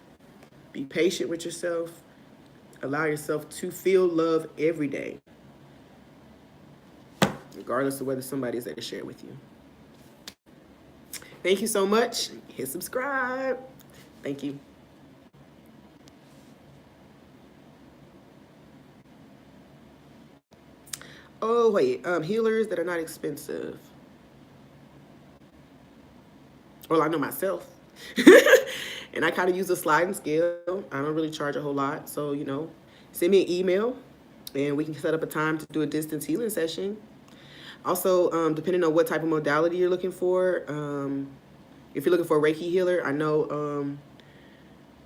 Be patient with yourself. Allow yourself to feel love every day, regardless of whether somebody is there to share with you. Thank you so much. Hit subscribe. Thank you. Oh, wait. Healers that are not expensive. Well, I know myself. And I kind of use a sliding scale. I don't really charge a whole lot. So, send me an email and we can set up a time to do a distance healing session. Also, depending on what type of modality you're looking for, if you're looking for a Reiki healer, I know,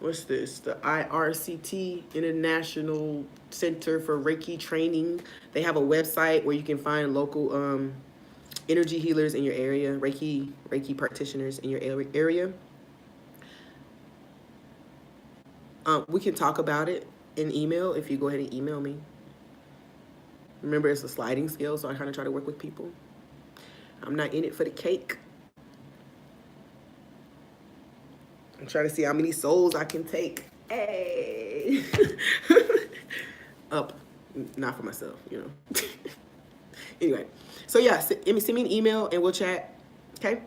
what's this? The IRCT, International Center for Reiki Training. They have a website where you can find local energy healers in your area, Reiki practitioners in your area. We can talk about it in email if you go ahead and email me. Remember, it's a sliding scale, so I kind of try to work with people. I'm not in it for the cake. I'm trying to see how many souls I can take. Hey! Up. Not for myself, Anyway. So, yeah, send me an email and we'll chat. Okay?